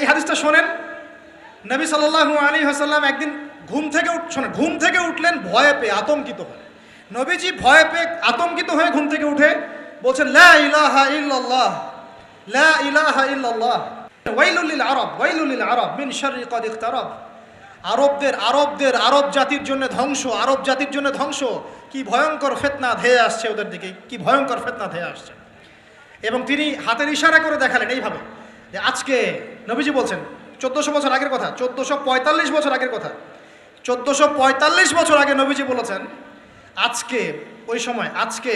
এই হাদিসটা শোনেন। নবী সাল্লাল্লাহু আলাইহি ওয়াসাল্লাম একদিন ঘুম থেকে উঠলেন ভয়ে পেয়ে, আতঙ্কিত হয়ে। নবীজি ভয়ে পেয়ে আতঙ্কিত হয়ে ঘুম থেকে উঠে বলছেন, লা ইলাহা ইল্লাল্লাহ, লা ইলাহা ইল্লাল্লাহ, ওয়াইলুল লিল আরব, ওয়াইলুল লিল আরব মিন শাররি কাদ ইকতারাব। আরব জাতির জন্য ধ্বংস, আরব জাতির জন্য ধ্বংস। কি ভয়ঙ্কর ফিতনা ধেয়ে আসছে ওদের দিকে, কি ভয়ঙ্কর ফিতনা ধেয়ে আসছে। এবং তিনি হাতের ইশারা করে দেখালেন এইভাবে যে আজকে, নবীজি বলছেন 1400 বছর আগের কথা, 1445 বছর আগের কথা, 1445 বছর আগে নবীজি বলেছেন আজকে, ওই সময় আজকে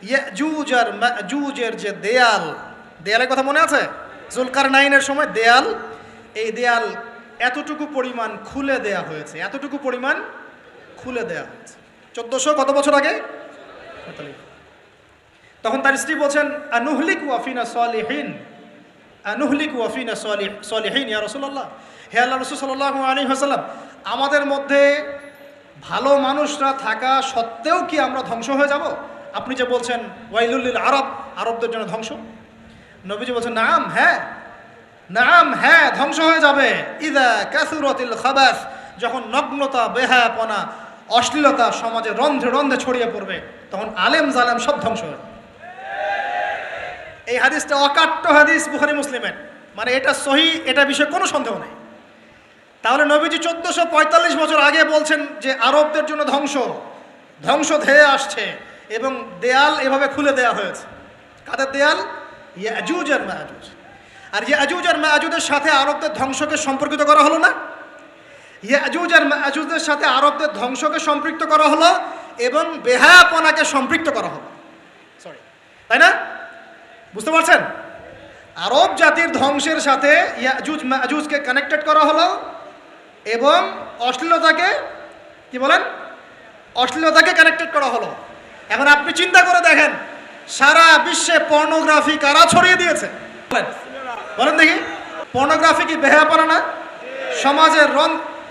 ইয়াজুজ আর মাজুজের যে দেয়ালের কথা মনে আছে? জুলকারনাইনের সময় দেয়াল, এই দেয়াল এতটুকু পরিমাণ খুলে দেয়া হয়েছে, এতটুকু পরিমাণ খুলে দেয়া হয়েছে 1400 কত বছর আগে। তখন তার স্ত্রী বলছেন, আনুহলিক ওয়াফিনা সালিহিন, আনুহলিক ওয়াফিনা সালিহিন ইয়া রাসূলুল্লাহ, হে আল্লাহ রাসূল সাল্লাল্লাহু আলাইহি ওয়াসাল্লাম, আমাদের মধ্যে ভালো মানুষরা থাকা সত্ত্বেও কি আমরা ধ্বংস হয়ে যাব? আপনি যে বলছেন ওয়াইলুল লিল আরব, আরবদের জন্য ধ্বংস। নবীজি বলছেন, নাম হ্যাঁ, নাম হ্যাঁ, ধ্বংস হয়ে যাবে। ইযা কাসুরাতিল খাবাস, যখন নগ্নতা, বেহায়াপনা, অশ্লীলতা সমাজে রন্ধ্রে রন্ধ্রে ছড়িয়ে পড়বে, তখন আলেম জালেম সব ধ্বংস হবে। এই হাদিসটা অকাট্য হাদিস বুখারী মুসলিমের, মানে এটা সহিহ, এটা বিষয়ে কোনো সন্দেহ নেই। তাহলে নবীজি 1445 বছর আগে বলছেন যে আরবদের জন্য ধ্বংস ধেয়ে আসছে, এবং দেয়াল এভাবে খুলে দেয়া হয়েছে। কাদের দেয়াল? ইয়াজুজ আর মাজুজ। আর ইয়াজুজ আর মাজুজের সাথে আরবদের ধ্বংসকে সম্পর্কিত করা হলো না? ইয়াজুজ আর মাজুজের সাথে আরবদের ধ্বংসকে সম্পৃক্ত করা হলো এবং বেহায়াপনাকে সম্পৃক্ত করা হলো। সরি, তাই না? বুঝতে পারছেন? আরব জাতির ধ্বংসের সাথে ইয়াজুজ মাজুজকে কানেক্টেড করা হলো এবং অশ্লীলতাকে, কি বলেন, অশ্লীলতাকে কানেক্টেড করা হলো। এখন আপনি চিন্তা করে দেখেন, সারা বিশ্বে পর্নোগ্রাফি কারা ছড়িয়ে দিয়েছে? বলেন দেখি, পর্নোগ্রাফি কি বেহায়াপনা না? সমাজের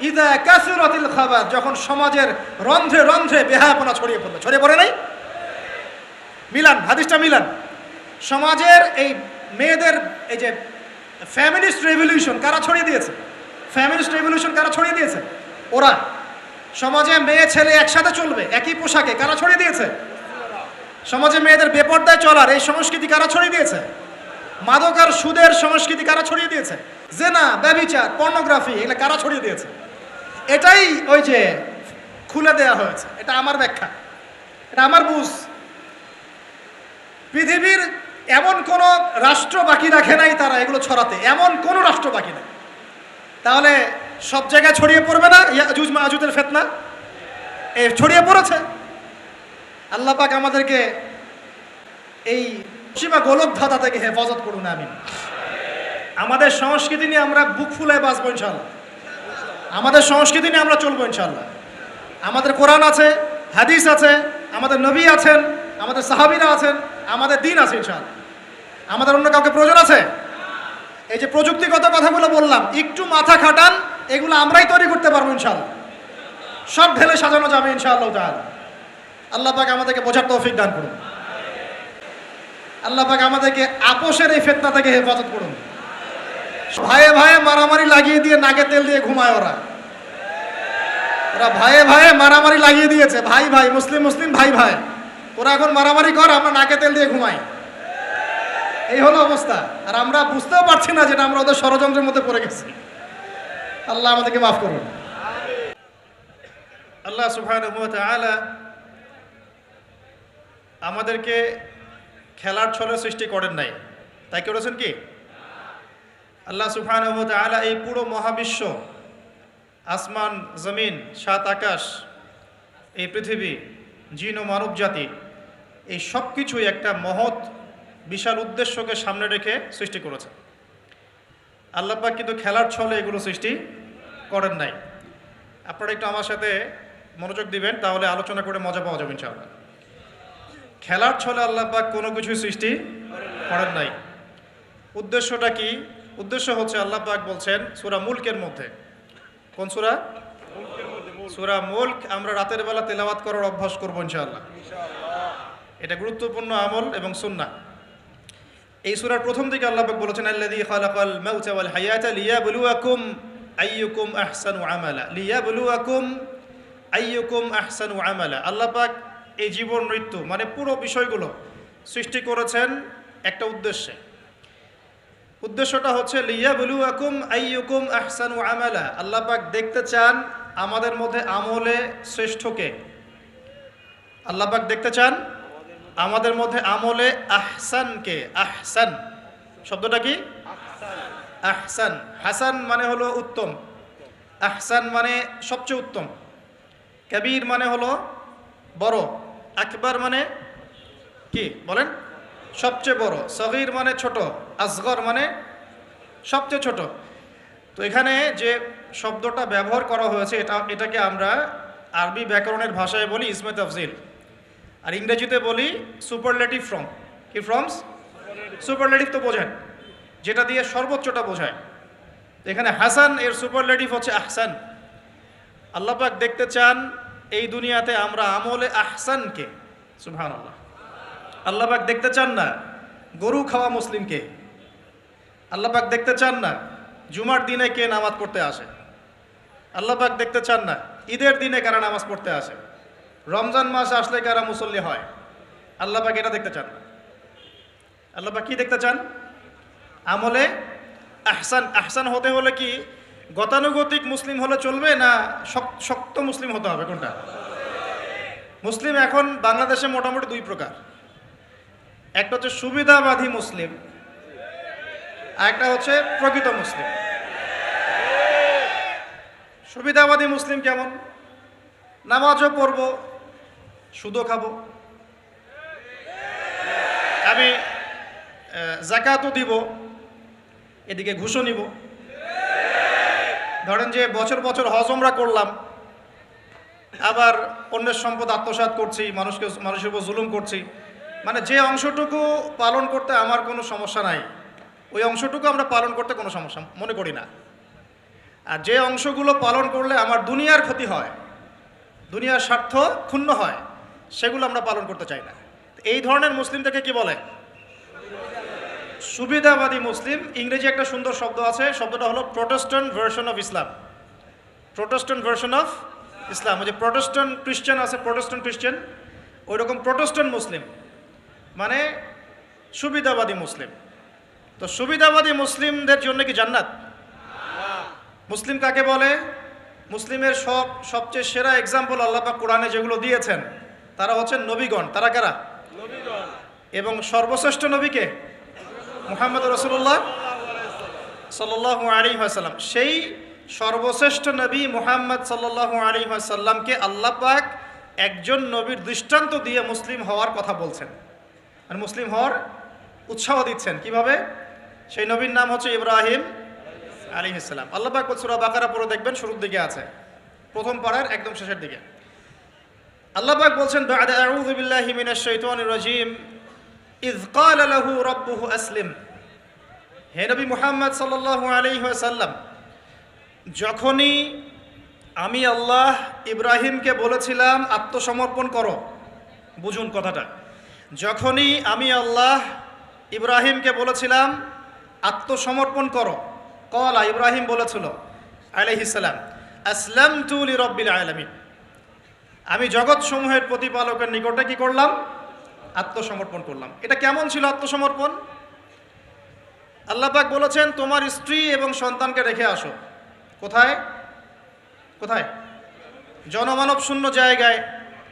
ইদা কাসুরাতিল খাবাস, যখন সমাজের রন্ধ্রে রন্ধ্রে বেহায়াপনা ছড়িয়ে পড়লো, ছড়িয়ে পড়ে নাই? মিলান, হাদিসটা মিলান। সমাজের এই মেয়েদের এই যে ফ্যামিলিস্ট রেভলিউশন কারা ছড়িয়ে দিয়েছে? ফ্যামিলিস্ট রেভলিউশন কারা ছড়িয়ে দিয়েছে? ওরা। সমাজে মেয়ে ছেলে একসাথে চলবে একই পোশাকে, কারা ছড়িয়ে দিয়েছে? সমাজে মেয়েদের বেপর্দায় চলার এই সংস্কৃতি কারা ছড়িয়ে দিয়েছে? মাদক আর সুদের সংস্কৃতি কারা ছড়িয়ে দিয়েছে? জেনা, ব্যভিচার, পর্নোগ্রাফি, এগুলো কারা ছড়িয়ে দিয়েছে? এটাই ওই যে খুলে দেয়া হয়েছে। এটা আমার ব্যাখ্যা, এটা আমার বুঝ। পৃথিবীর এমন কোন রাষ্ট্র বাকি রাখে নাই তারা এগুলো ছড়াতে, এমন কোন রাষ্ট্র বাকি নেই। তাহলে সব জায়গায় ছড়িয়ে পড়বে না ইয়াজুজ মাজুজের ফিতনা? ছড়িয়ে পড়েছে। আল্লাহ পাক আমাদেরকে এই সীমা গোলকধাঁধা থেকে হেফাজত করুন, আমিন। আমাদের সংস্কৃতি নিয়ে আমরা বুক ফুলায় বাঁচবো ইনশাআল্লাহ, আমাদের সংস্কৃতি নিয়ে আমরা চলবো ইনশাআল্লাহ। আমাদের কোরআন আছে, হাদিস আছে, আমাদের নবী আছেন, আমাদের সাহাবীরা আছেন, আমাদের দ্বীন আছে ইনশাআল্লাহ। আমাদের অন্য কাউকে প্রয়োজন আছে? এই যে প্রযুক্তিগত কথাগুলো বললাম, একটু মাথা খাটান, এগুলো আমরাই তৈরি করতে পারবো ইনশাআল্লাহ। সব ঢেলে সাজানো যাবে ইনশাআল্লাহ তাআলা। আল্লাহ পাক আমাদেরকে বোঝার তৌফিক দান করুন। আল্লাহ পাক আমাদেরকে আপোষের এই ফিতনা থেকে হেফাজত করুন। ভাইয়ে ভাইয়ে মারামারি লাগিয়ে দিয়ে নাকে তেল দিয়ে ঘুমায় ওরা ভাইয়ে ভাইয়ে মারামারি লাগিয়ে দিয়েছে, ভাই ভাই, মুসলিম মুসলিম, ভাই ভাই, ওরা এখন মারামারি কর, আমরা নাকে তেল দিয়ে ঘুমাই। এই হলো অবস্থা। আর আমরা বুঝতেও পারছি না যেটা আমরা ওদের ষড়যন্ত্রের মধ্যে পড়ে গেছি। আল্লাহ আমাদেরকে মাফ করুন। আল্লাহ সুবহানাহু ওয়া তাআলা আমাদেরকে খেলার ছলে সৃষ্টি করেন নাই, তাই করেছেন কি? আল্লাহ সুবহানাহু ওয়া তাআলা এই পুরো মহাবিশ্ব, আসমান জমিন, সাত আকাশ, এই পৃথিবী, জিন ও মানব জাতি, এই সব কিছুই একটা মহৎ বিশাল উদ্দেশ্যকে সামনে রেখে সৃষ্টি করেছে। আল্লাহ পাক কিন্তু খেলার ছলে এগুলো সৃষ্টি করেন নাই। আপনারা একটু আমার সাথে মনোযোগ দিবেন, তাহলে আলোচনা করে মজা পাওয়া যাবে ইনশাআল্লাহ। খেলার ছলে আল্লাহ পাক কোনো কিছু সৃষ্টি করেন নাই। উদ্দেশ্যটা কি? উদ্দেশ্য হচ্ছে আল্লাহ পাক বলছেন সূরা মুলকের মধ্যে। কোন সূরা? সূরা মুলক। আমরা রাতের বেলা তেলাওয়াত করার অভ্যাস করবো ইনশাআল্লাহ। এটা গুরুত্বপূর্ণ আমল এবং সুন্নাহ। এই সূরার প্রথম দিকে আল্লাহ পাক বলেছেন আল্লাযী খালাকাল মাউতা ওয়াল হায়াতা লিয়াবলুয়াকুম আইয়ুকুম আহসানু আমালা, লিয়াবলুয়াকুম আইয়ুকুম আহসানু আমালা। আল্লাহ পাক এই জীবন মৃত্যু মানে পুরো বিষয়গুলো সৃষ্টি করেছেন একটা উদ্দেশ্যে। উদ্দেশ্যটা হচ্ছে লিয়াবলুয়াকুম আইয়ুকুম আহসানু আমালা। আল্লাহ পাক দেখতে চান আমাদের মধ্যে আমলে শ্রেষ্ঠকে। আল্লাহ পাক দেখতে চান আমাদের মধ্যে আমলে আহসানকে। আহসান শব্দটা কি? আহসান। হাসান মানে হলো উত্তম, আহসান মানে সবচেয়ে উত্তম, কবির মানে হলো বড়, আকবার মানে কি বলেন? সবচেয়ে বড়, সগীর মানে ছোট, আসগর মানে সবচেয়ে ছোট। তো এখানে যে শব্দটা ব্যবহার করা হয়েছে এটাকে আমরা আরবি ব্যাকরণের ভাষায় বলি ইসমে তাফজিল, আর ইংরেজিতে বলি সুপারলেটিভ ফর্ম। কি ফর্মস? সুপারলেটিভ তো বোঝেন, যেটা দিয়ে সর্বোচ্চটা বোঝায়। এখানে হাসান এর সুপারলেটিভ হচ্ছে আহসান। আল্লাহ পাক দেখতে চান এই দুনিয়াতে আমরা আমলে আহসানকে। সুবহানাল্লাহ। আল্লাহ পাক দেখতে চান না গরু খাওয়া মুসলিমকে। আল্লাহ পাক দেখতে চান না জুমার দিনে কে নামাজ পড়তে আসে। আল্লাহ পাক দেখতে চান না ঈদের দিনে কারা নামাজ পড়তে আসে, রমজান মাস আসলে কারা মুসল্লি হয়। আল্লাহ পাক এটা দেখতে চান না। আল্লাহ পাক কি দেখতে চান? আমলে আহসান। আহসান হতে হলে কি গতানুগতিক মুসলিম হলে চলবে না শক্ত মুসলিম হতে হবে? কোনটা? মুসলিম এখন বাংলাদেশে মোটামুটি দুই প্রকার। একটা হচ্ছে সুবিধাবাদী মুসলিম, আর একটা হচ্ছে প্রকৃত মুসলিম। সুবিধাবাদী মুসলিম কেমন? নামাজও পড়ব, সুদও খাবো, আমি যাকাতও দিব, এদিকে ঘুষও নিব। ধরেন যে বছর বছর হজ ওমরা করলাম, আবার অন্যের সম্পদ আত্মসাৎ করছি, মানুষের উপর জুলুম করছি। মানে যে অংশটুকু পালন করতে আমার কোনো সমস্যা নাই, ওই অংশটুকু আমরা পালন করতে কোনো সমস্যা মনে করি না। আর যে অংশগুলো পালন করলে আমার দুনিয়ার ক্ষতি হয়, দুনিয়ার স্বার্থ ক্ষুণ্ণ হয়, সেগুলো আমরা পালন করতে চাই না। এই ধরনের মুসলিমটাকে কি বলে? সুবিধাবাদী মুসলিম। ইংরেজি একটা সুন্দর শব্দ আছে, শব্দটা হলো Protestant version of Islam. Protestant version of Islam. ওই যে প্রোটেস্ট্যান্ট খ্রিস্টান আছে, প্রোটেস্ট্যান্ট খ্রিস্টান, ওই রকম প্রোটেস্ট্যান্ট মুসলিম মানে সুবিধাবাদী মুসলিম। তো সুবিধাবাদী মুসলিমদের জন্য কি জান্নাত? মুসলিম কাকে বলে? মুসলিমের সবচেয়ে সেরা এক্সাম্পল আল্লাহ পাক কোরআনে যেগুলো দিয়েছেন তারা হচ্ছেন নবীগণ। তারা কারা? নবীগণ। এবং সর্বশ্রেষ্ঠ নবীকে মুহাম্মদ রাসূলুল্লাহ সাল্লাল্লাহু আলাইহি ওয়াসাল্লাম। সেই সর্বশ্রেষ্ঠ নবী মুহাম্মদ সাল্লাল্লাহু আলাইহি ওয়াসাল্লামকে আল্লাহ পাক একজন নবীর দৃষ্টান্ত দিয়ে মুসলিম হওয়ার কথা বলছেন, আর মুসলিম হওয়ার উৎসাহ দিচ্ছেন। কিভাবে? সেই নবীর নাম হচ্ছে ইব্রাহিম আলাইহিস সালাম। আল্লাহ পাক সূরা বাকারা পড়ে দেখবেন, শুরুর দিকে আছে, প্রথম পারার একদম শেষের দিকে। আল্লাহ পাক বলছেন বা'দা আউযু বিল্লাহি মিনাশ শাইতানির রাজীম ইয ক্বালা লাহু রাব্বুহু আসলিম। হে নবী মুহাম্মদ সাল্লাল্লাহু আলাইহি ওয়াসাল্লাম, যখনই আমি আল্লাহ ইব্রাহিমকে বলেছিলাম আত্মসমর্পণ করো, বুঝুন কথাটা, যখনই আমি আল্লাহ ইব্রাহিমকে বলেছিলাম আত্মসমর্পণ করো, ক্বালা ইব্রাহিম বলেছিল আলাইহিস সালাম আসলামতু লিরাব্বিল আলামিন, আমি জগৎসমূহের প্রতিপালকের নিকটে কি করলাম? আত্মসমর্পণ করলাম। এটা কেমন ছিল আত্মসমর্পণ? আল্লাহ পাক বলেছেন তোমার স্ত্রী এবং সন্তানকে রেখে আসো। কোথায়? কোথায়? জনমানব শূন্য জায়গায়।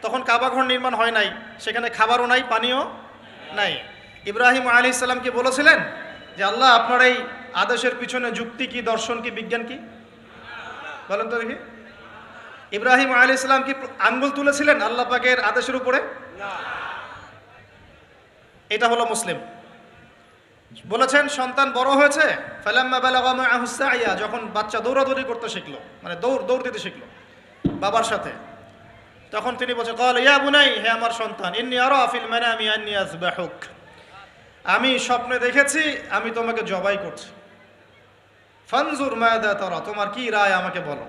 তখন কাবাঘর নির্মাণ হয় নাই, সেখানে খাবারও নাই, পানিও নাই। ইব্রাহিম আলাইহিস সালাম কি বলেছিলেন যে আল্লাহ আপনার এই আদেশের পিছনে যুক্তি কি, দর্শন কি, বিজ্ঞান কি? বলেন তো দেখি। ইব্রাহিম আলাইহিস সালাম কি আঙ্গুল তুলেছিলেন আল্লাহ পাকের আদেশের উপরে? না। এটা হলো মুসলিম। বলেছেন সন্তান বড় হয়েছে, ফালাম্মা বালাগা মাআহু সাইয়া, যখন বাচ্চা দৌড়াদৌড়ি করতে শিখলো, মানে দৌড় দিতে শিখলো বাবার সাথে, তখন তিনি বলছেন ক্বালা ইয়া বুনাই, হে আমার সন্তান, ইন্নী আরা ফিল মানামি আন্নী আযবাহুক, আমি স্বপ্নে দেখেছি আমি তোমাকে জবাই করছি। ফানজুর মাযা তারা, তোমার কি রায় আমাকে বলো।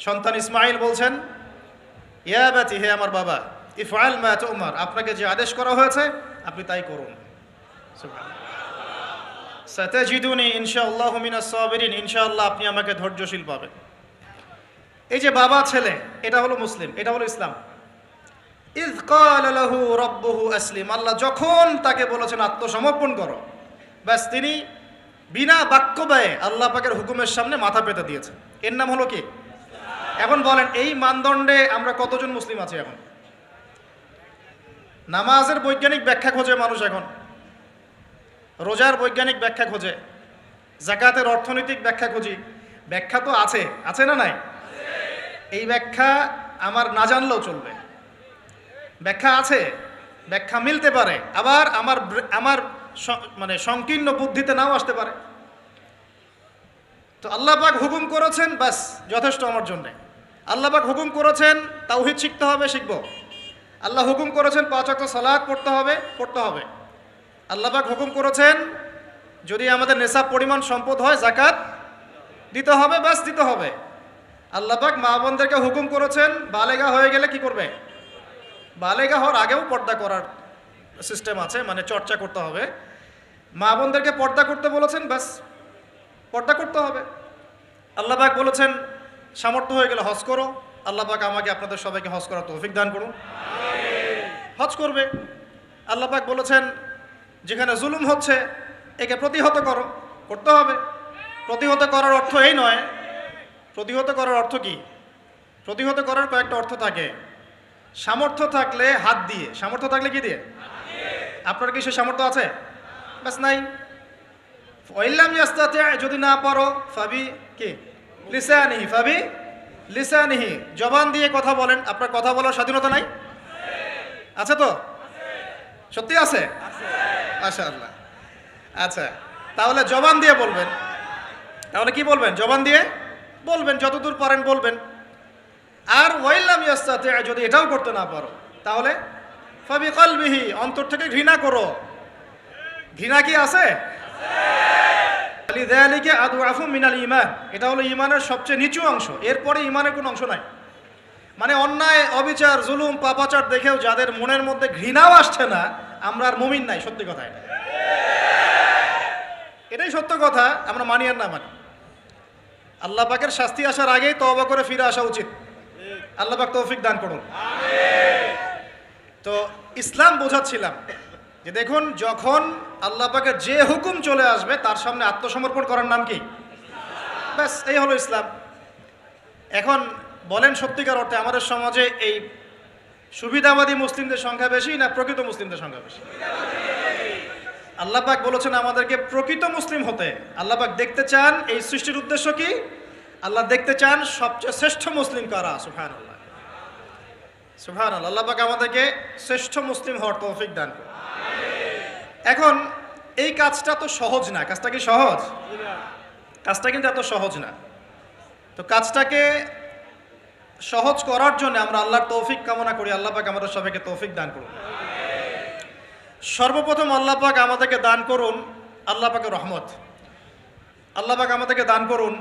সন্তান ইসমাঈল বলছেন ইয়া বাতি, হে আমার বাবা, ইফআল মা তুমার, আপনাকে যে আদেশ করা হয়েছে আপনি তাই করুন। সাতাজিদুনি ইনশাআল্লাহু মিনাস সাবিরিন, ইনশাআল্লাহ আপনি আমাকে ধৈর্যশীল পাবেন। এই যে বাবা ছেলে, এটা হলো মুসলিম, এটা হলো ইসলাম। ইয ক্বালা লাহু রাব্বুহু আসলিম, আল্লাহ যখন তাকে বলেছেন আত্মসমর্পণ করো, ব্যাস তিনি বিনা বাক্য ব্যয়ে আল্লাহ পাকের হুকুমের সামনে মাথা পেতে দিয়েছেন। এর নাম হলো কি? এখন বলেন এই মানদণ্ডে আমরা কতজন মুসলিম আছি? এখন নামাজের বৈজ্ঞানিক ব্যাখ্যা খোঁজে মানুষ, এখন রোজার বৈজ্ঞানিক ব্যাখ্যা খোঁজে, যাকাতের অর্থনৈতিক ব্যাখ্যা খুঁজি। ব্যাখ্যা তো আছে, আছে না নাই? এই ব্যাখ্যা আমার না জানলেও চলবে। ব্যাখ্যা আছে, ব্যাখ্যা মিলতে পারে, আবার আমার মানে সংকীর্ণ বুদ্ধিতে নাও আসতে পারে। তো আল্লাহ পাক হুকুম করেছেন, ব্যাস যথেষ্ট আমার জন্যে। আল্লাহ পাক হুকুম করেছেন তাওহীদ শিখতে হবে, শিখব। আল্লাহ হুকুম করেছেন 5 ওয়াক্ত সালাত পড়তে হবে, পড়তে হবে। আল্লাহ পাক হুকুম করেছেন যদি আমাদের নেশাব পরিমাণ সম্পদ হয় যাকাত দিতে হবে, ব্যাস দিতে হবে। আল্লাহ পাক মা বোনদেরকে হুকুম করেছেন বালেগা হয়ে গেলে কি করবে? বালেগা হওয়ার আগেও পর্দা করার সিস্টেম আছে, মানে চর্চা করতে হবে। মা বোনদেরকে পর্দা করতে বলেছেন, ব্যাস পর্দা করতে হবে। আল্লাহ পাক বলেছেন সামর্থ্য হয়ে গেলে হজ করো। আল্লাহ পাক আমাকে আপনাদের সবাইকে হজ করার তৌফিক দান করুন, হজ করবে। আল্লাহ পাক বলেছেন যেখানে জুলুম হচ্ছে একে প্রতিহত করো, করতে হবে। প্রতিহত করার অর্থ এই নয়। প্রতিহত করার অর্থ কি? প্রতিহত করার কয়েকটা অর্থ থাকে। সামর্থ্য থাকলে হাত দিয়ে, সামর্থ্য থাকলে কি দিয়ে? আপনার কি সে সামর্থ্য আছে? ব্যাস নাই। ওয়াইল্লাম ইয়াস্তাতি, যদি না পারো ফাবি কি লিসানিহি, ফাবি লিসানিহি, জবান দিয়ে কথা বলেন। আপনার কথা বলার স্বাধীনতা নাই? আছে তো? সত্যি আছে? মাশাআল্লাহ। আচ্ছা, তাহলে জবান দিয়ে বলবেন। তাহলে কি বলবেন? জবান দিয়ে বলবেন, যতদূর পারেন বলবেন। আর ওয়াইল্লাম ইয়াস্তাতি, যদি এটাও করতে না পারো তাহলে ফাবি কলবিহি, অন্তর থেকে ঘৃণা করো। ঘৃণা কি আছে? লিযালিকা আদআফু মিনাল ঈমান, এটা হলো ঈমানের সবচেয়ে নিচু অংশ। এরপরে ঈমানের কোনো অংশ নাই। মানে অন্যায়, অবিচার, জুলুম, পাপাচার দেখেও যাদের মনের মধ্যে ঘৃণাও আসছে না, আমরা আর মুমিন নাই। সত্যি কথা এটা, এটাই সত্য কথা। আমরা মানি আর না মানি, আল্লাহ পাকের শাস্তি আসার আগেই তওবা করে ফিরে আসা উচিত। আল্লাহ পাক তৌফিক দান করুন। তো ইসলাম বোঝাচ্ছিলাম যে দেখুন, যখন আল্লাহ পাকের যে হুকুম চলে আসবে তার সামনে আত্মসমর্পণ করার নাম কি? ব্যাস এই হলো ইসলাম। এখন বলেন সত্যিকার অর্থে আমাদের সমাজে এই সুবিধাবাদী মুসলিমদের সংখ্যা বেশি না প্রকৃত মুসলিমদের সংখ্যা বেশি? আল্লাহ পাক বলেছেন আমাদেরকে প্রকৃত মুসলিম হতে। আল্লাহ পাক দেখতে চান, এই সৃষ্টির উদ্দেশ্য কি? আল্লাহ দেখতে চান সবচেয়ে শ্রেষ্ঠ মুসলিম কারা। সুবহানাল্লাহ, সুবহানাল্লাহ। আল্লাহ পাক আমাদেরকে শ্রেষ্ঠ মুসলিম হওয়ার তৌফিক দান করুন। এখন এই কাজটা তো সহজ না। কাজটা কি সহজ? কাজটা কিন্তু এত সহজ না। তো কাজটাকে সহজ করার জন্য আমরা আল্লাহর তৌফিক কামনা করি। আল্লাহ পাক আমাদের সবাইকে তৌফিক দান করুন। সর্বপ্রথম আল্লাহ পাক আমাদেরকে দান করুন আল্লাহ পাকের রহমত। আল্লাহ পাক আমাদেরকে দান করুন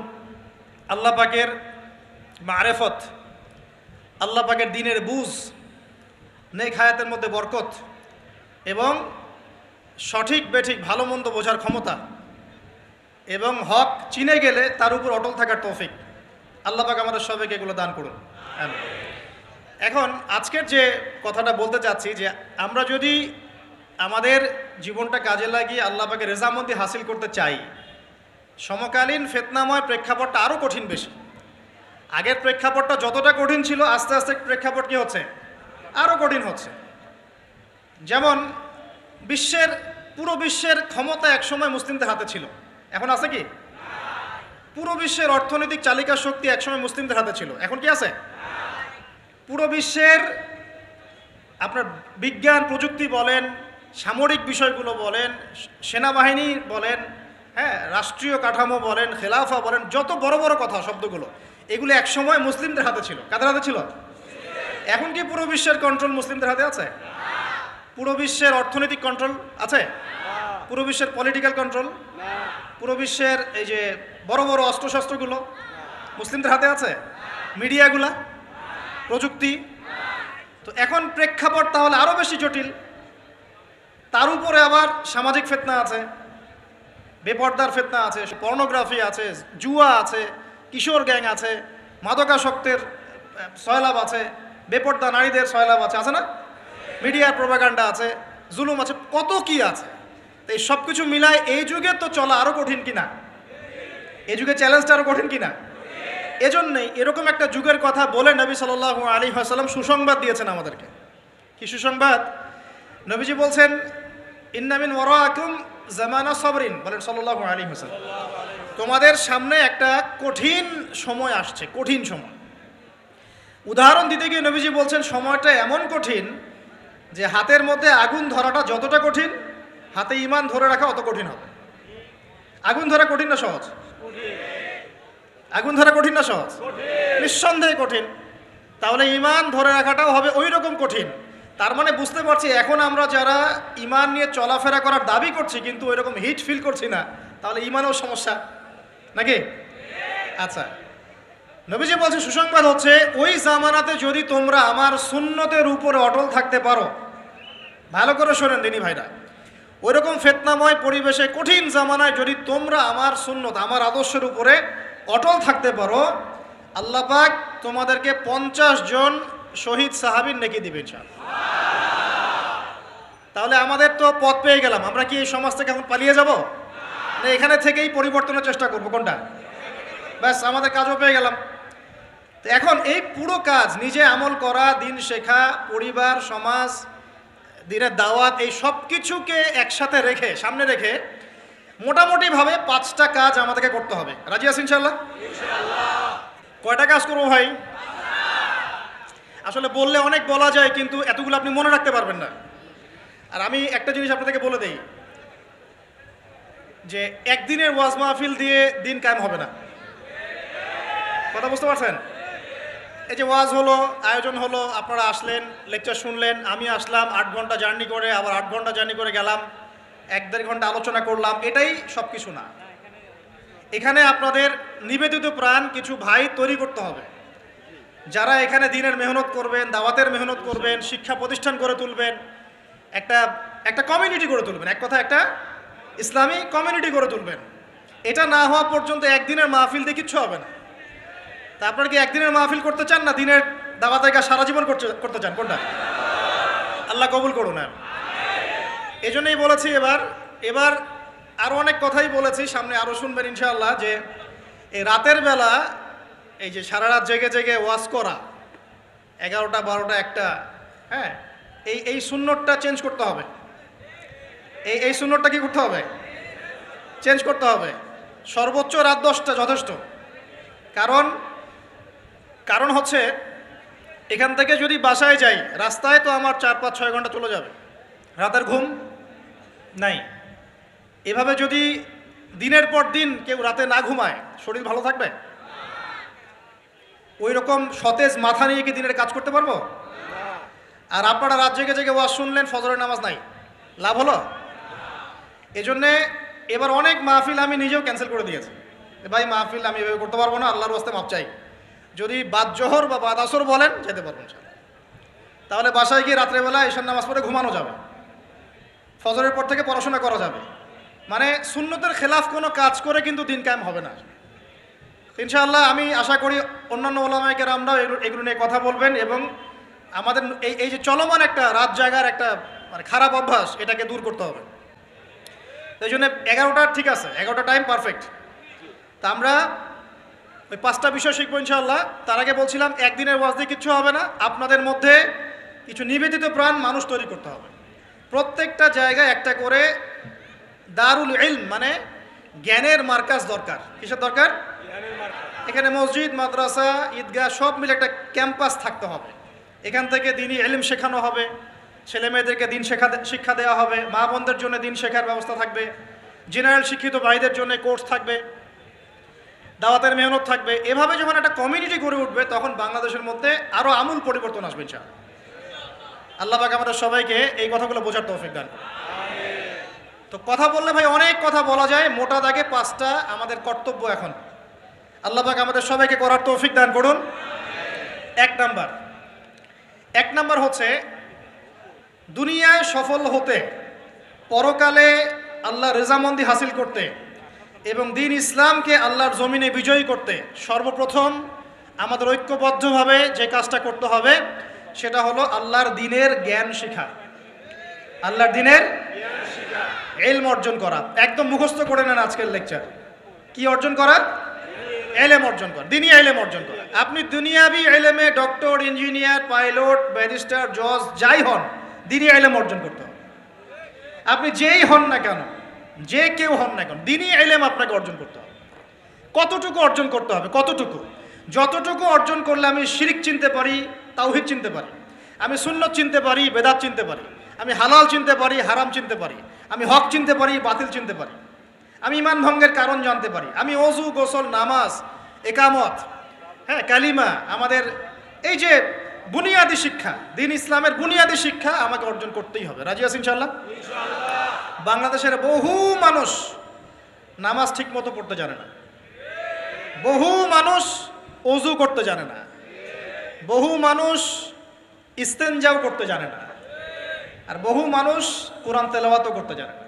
আল্লাহ পাকের মারেফত, আল্লাহ পাকের দ্বীনের বুঝ, নেক হায়াতের মধ্যে বরকত এবং সঠিক বেঠিক ভালো মন্দ বোঝার ক্ষমতা এবং হক চিনে গেলে তার উপর অটল থাকার তৌফিক। আল্লাহ পাক আমাদের সবাইকে এগুলো দান করুন। এখন আজকের যে কথাটা বলতে চাচ্ছি যে আমরা যদি আমাদের জীবনটা কাজে লাগিয়ে আল্লাহ পাকের রেজামন্দি হাসিল করতে চাই, সমকালীন ফিতনাময় প্রেক্ষাপটটা আরও কঠিন বেশি। আগের প্রেক্ষাপটটা যতটা কঠিন ছিল, আস্তে আস্তে প্রেক্ষাপট কি হচ্ছে? আরও কঠিন হচ্ছে। যেমন পুরো বিশ্বের ক্ষমতা একসময় মুসলিমদের হাতে ছিল, এখন আছে কি? পুরো বিশ্বের অর্থনৈতিক চালিকা শক্তি একসময় মুসলিমদের হাতে ছিল, এখন কি আছে? পুরো বিশ্বের আপনার বিজ্ঞান প্রযুক্তি বলেন, সামরিক বিষয়গুলো বলেন, সেনাবাহিনী বলেন, হ্যাঁ, রাষ্ট্রীয় কাঠামো বলেন, খেলাফা বলেন, যত বড় বড় কথা শব্দগুলো, এগুলো একসময় মুসলিমদের হাতে ছিল। কাদের হাতে ছিল? এখন কি পুরো বিশ্বের কন্ট্রোল মুসলিমদের হাতে আছে? পুরো বিশ্বের অর্থনৈতিক কন্ট্রোল আছে? পুরো বিশ্বের পলিটিক্যাল কন্ট্রোল, পুরো বিশ্বের এই যে বড় বড় অস্ত্রশস্ত্রগুলো মুসলিমদের হাতে আছে? মিডিয়াগুলা, প্রযুক্তি? তো এখন প্রেক্ষাপট তাহলে আরও বেশি জটিল। তার উপরে আবার সামাজিক ফিতনা আছে, বেপর্দার ফিতনা আছে, পর্নোগ্রাফি আছে, জুয়া আছে, কিশোর গ্যাং আছে, মাদকাসক্তের সয়লাভ আছে, বেপর্দা নারীদের সয়লাভ আছে না? মিডিয়ার প্রোপাগান্ডা আছে, জুলুম আছে, কত কি আছে। তো এই সব কিছু মিলায় এই যুগে তো চলা আরও কঠিন কিনা? এই যুগে চ্যালেঞ্জটা আরও কঠিন কিনা? এজন্যই এরকম একটা যুগের কথা বলে নবী সাল্লাল্লাহু আলাইহি ওয়াসাল্লাম সুসংবাদ দিয়েছেন আমাদেরকে। কি সুসংবাদ? নবীজি বলছেন, ইন্না মিন ওয়ারাকুম জামানা সাবরিন, বলেন সাল্লাল্লাহু আলাইহি ওয়াসাল্লাম, তোমাদের সামনে একটা কঠিন সময় আসছে, কঠিন সময়। উদাহরণ দিতে গিয়ে নবীজি বলছেন সময়টা এমন কঠিন যে হাতের মধ্যে আগুন ধরাটা যতটা কঠিন, হাতে ঈমান ধরে রাখা অত কঠিন হবে। আগুন ধরা কঠিন না সহজ? আগুন ধরা কঠিন না সহজ? নিঃসন্দেহে কঠিন। তাহলে ঈমান ধরে রাখাটাও হবে ওই রকম কঠিন। তার মানে বুঝতে পারছি এখন আমরা যারা ঈমান নিয়ে চলাফেরা করার দাবি করছি কিন্তু ওই রকম হিট ফিল করছি না, তাহলে ঈমানেও সমস্যা নাকি? আচ্ছা, নবীজি বলছে সুসংবাদ হচ্ছে ওই জামানাতে যদি তোমরা আমার সুন্নতের উপরে অটল থাকতে পারো, ভালো করে শোনেন দিনী ভাইরা, ওই রকম ফিতনাময় পরিবেশে কঠিন জামানায় যদি তোমরা আমার সুন্নত, আমার আদর্শের উপরে অটল থাকতে পারো, আল্লাহ পাক তোমাদেরকে 50 জন শহীদ সাহাবীর নেকি দিবেন ইনশাআল্লাহ। তাহলে আমাদের তো পথ পেয়ে গেলাম, আমরা কি এই সমাজ থেকে এখন পালিয়ে যাব না এখানে থেকেই পরিবর্তনের চেষ্টা করব? কোনটা? ব্যাস, আমাদের কাজও পেয়ে গেলাম। তো এখন এই পুরো কাজ, নিজে আমল করা, দিন শেখা, পরিবার, সমাজ, দিনের দাওয়াত, এই সব কিছুকে একসাথে রেখে, সামনে রেখে মোটামুটিভাবে 5টা কাজ আমাদেরকে করতে হবে। রাজি আছেন ইনশাআল্লাহ? কয়টা কাজ করবো ভাই? আসলে বললে অনেক বলা যায়, কিন্তু এতগুলো আপনি মনে রাখতে পারবেন না। আর আমি একটা জিনিস আপনাদেরকে বলে দেই যে একদিনের ওয়াজ মাহফিল দিয়ে দিন কায়েম হবে না। কথা বুঝতে পারছেন? এই যে ওয়াজ হলো, আয়োজন হলো, আপনারা আসলেন, লেকচার শুনলেন, আমি আসলাম 8 ঘন্টা জার্নি করে, আবার 8 ঘন্টা জার্নি করে গেলাম, 1-1.5 ঘন্টা আলোচনা করলাম, এটাই সব কিছু না। এখানে আপনাদের নিবেদিত প্রাণ কিছু ভাই তৈরি করতে হবে, যারা এখানে দিনের মেহনত করবেন, দাওয়াতের মেহনত করবেন, শিক্ষা প্রতিষ্ঠান গড়ে তুলবেন, একটা কমিউনিটি গড়ে তুলবেন, এক কথা একটা ইসলামী কমিউনিটি গড়ে তুলবেন। এটা না হওয়া পর্যন্ত একদিনের মাহফিল দিয়ে কিচ্ছু হবে না। তা আপনারা কি একদিনের মাহফিল করতে চান না দিনের দাওয়াতের কাজ সারা জীবন করতে চান? কোনটা? আল্লাহ কবুল করুন। এই জন্যই বলেছি এবার আরও অনেক কথাই বলেছি, সামনে আরও শুনবেন ইনশাআল্লাহ, যে এই রাতের বেলা এই যে সারা রাত জেগে জেগে ওয়াজ করা, 11টা 12টা 1টা, হ্যাঁ, এই সুন্নতটা চেঞ্জ করতে হবে। এই সুন্নতটা কি করতে হবে? চেঞ্জ করতে হবে। সর্বোচ্চ রাত 10টা যথেষ্ট। কারণ হচ্ছে এখান থেকে যদি বাসায় যাই, রাস্তায় তো আমার 4-5-6 ঘন্টা চলে যাবে, রাতের ঘুম নাই। এভাবে যদি দিনের পর দিন কেউ রাতে না ঘুমায়, শরীর ভালো থাকবে? ওই রকম সতেজ মাথা নিয়ে কি দিনের কাজ করতে পারবো? আর আপনারা রাত জেগে জেগে ওয়াজ শুনলেন, ফজরের নামাজ নাই, লাভ হলো? এজন্যে এবার অনেক মাহফিল আমি নিজেও ক্যান্সেল করে দিয়েছি। ভাই মাহফিল আমি এভাবে করতে পারবো না, আল্লাহর ওয়াস্তে মাপ চাই। যদি বাদ জোহর বা বাদ আসর বলেন যেতে পারবেন, তাহলে বাসায় গিয়ে রাত্রেবেলা ঈশার নামাজ পড়ে ঘুমানো যাবে, ফজরের পর থেকে পড়াশোনা করা যাবে। মানে সুন্নতের খেলাফ কোনো কাজ করে কিন্তু দিন কায়েম হবে না। ইনশাআল্লাহ আমি আশা করি অন্যান্য ওলামায়ে কেরামরাও এগুলো নিয়ে কথা বলবেন, এবং আমাদের এই যে চলমান একটা রাত জাগার একটা মানে খারাপ অভ্যাস, এটাকে দূর করতে হবে। এই জন্য 11টা ঠিক আছে, 11টা টাইম পারফেক্ট। তা আমরা ওই 5টা বিষয় শিখবো ইনশাআল্লাহ। তার আগে বলছিলাম একদিনের ওয়াজ দিয়ে কিচ্ছু হবে না, আপনাদের মধ্যে কিছু নিবেদিত প্রাণ মানুষ তৈরি করতে হবে। প্রত্যেকটা জায়গায় একটা করে দারুল ইলম মানে জ্ঞানের মার্কাজ দরকার। কিসের দরকার? এখানে মসজিদ, মাদ্রাসা, ঈদগাহ সব মিলে একটা ক্যাম্পাস থাকতে হবে। এখান থেকে দিনই ইলম শেখানো হবে, ছেলে মেয়েদেরকে দিন শিক্ষা দেওয়া হবে, মা বোনদের জন্য দিন শেখার ব্যবস্থা থাকবে, জেনারেল শিক্ষিত ভাইদের জন্য কোর্স থাকবে, দাওয়াতের মেহনত থাকবে। এভাবে যখন একটা কমিউনিটি গড়ে উঠবে তখন বাংলাদেশের মধ্যে আরও আমূল পরিবর্তন আসবে ইনশাআল্লাহ। আল্লাহ পাক আমাদের সবাইকে এই কথাগুলো বোঝার তৌফিক দান করুন। তো কথা বললে ভাই অনেক কথা বলা যায়, মোটা দাগে 5টা আমাদের কর্তব্য এখন আল্লাহ পাক আমাদের সবাইকে করার তৌফিক দান করুন। এক নাম্বার হচ্ছে দুনিয়ায় সফল হতে পরকালে আল্লাহ রেজামন্দি হাসিল করতে এবং দ্বীন ইসলামকে আল্লাহর জমিনে বিজয়ী করতে সর্বপ্রথম আমাদের ঐক্যবদ্ধভাবে যে কাজটা করতে হবে সেটা হলো আল্লাহর দ্বীনের জ্ঞান শেখা, আল্লাহর দ্বীনের ইলম অর্জন করা। একদম মুখস্থ করে নেন আজকের লেকচার। কি অর্জন করা? ইলম অর্জন করা, দ্বীনি ইলম অর্জন করা। আপনি দুনিয়াবি ইলমে ডক্টর, ইঞ্জিনিয়ার, পাইলট, ব্যারিস্টার, জজ যাই হন, দ্বীনি ইলম অর্জন করতে হবে। আপনি যেই হন না কেন, যে কেউ হন না কেন, দ্বীনি ইলম আপনাকে অর্জন করতে হবে। কতটুকু অর্জন করতে হবে? কতটুকু? যতটুকু অর্জন করলে আমি শিরক চিনতে পারি, তাওহীদ চিনতে পারি, আমি সুন্নত চিনতে পারি, বেদাত চিনতে পারি, আমি হালাল চিনতে পারি, হারাম চিনতে পারি, আমি হক চিনতে পারি, বাতিল চিনতে পারি, আমি ঈমান ভঙ্গের কারণ জানতে পারি, আমি ওযু, গোসল, নামাজ, একামত, হ্যাঁ, কালিমা, আমাদের এই যে বুনিয়াদী শিক্ষা, দ্বীন ইসলামের বুনিয়াদী শিক্ষা আমাকে অর্জন করতেই হবে। রাজি আছেন ইনশাআল্লাহ? বাংলাদেশের বহু মানুষ নামাজ ঠিক মতো পড়তে জানে না, বহু মানুষ ওযু করতে জানে না, বহু মানুষ ইস্তেনজাও করতে জানে না, আর বহু মানুষ কোরআন তেলাওয়াতও করতে জানে না।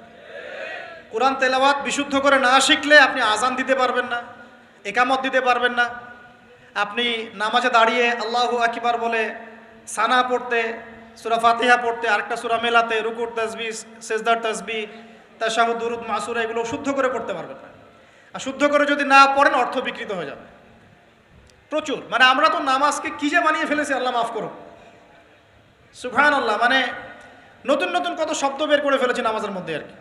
কোরআন তেলাওয়াত বিশুদ্ধ করে না শিখলে আপনি আজান দিতে পারবেন না, একামত দিতে পারবেন না, আপনি নামাজে দাঁড়িয়ে আল্লাহু আকবার বলে সানা পড়তে, সূরা ফাতিহা পড়তে, আরেকটা সূরা মেলাতে, রুকুর তাসবিহ, সিজদার তাসবিহ, তাশাহুদ, দুরুদ, মাসুরা এগুলো শুদ্ধ করে পড়তে পারবেন না। আর শুদ্ধ করে যদি না পড়েন অর্থ বিকৃত হয়ে যাবে প্রচুর। মানে আমরা তো নামাজকে কি যে বানিয়ে ফেলেছি, আল্লাহ মাফ করুন, সুবহানাল্লাহ। মানে নতুন নতুন কত শব্দ বের করে ফেলেছি নামাজের মধ্যে আর কি।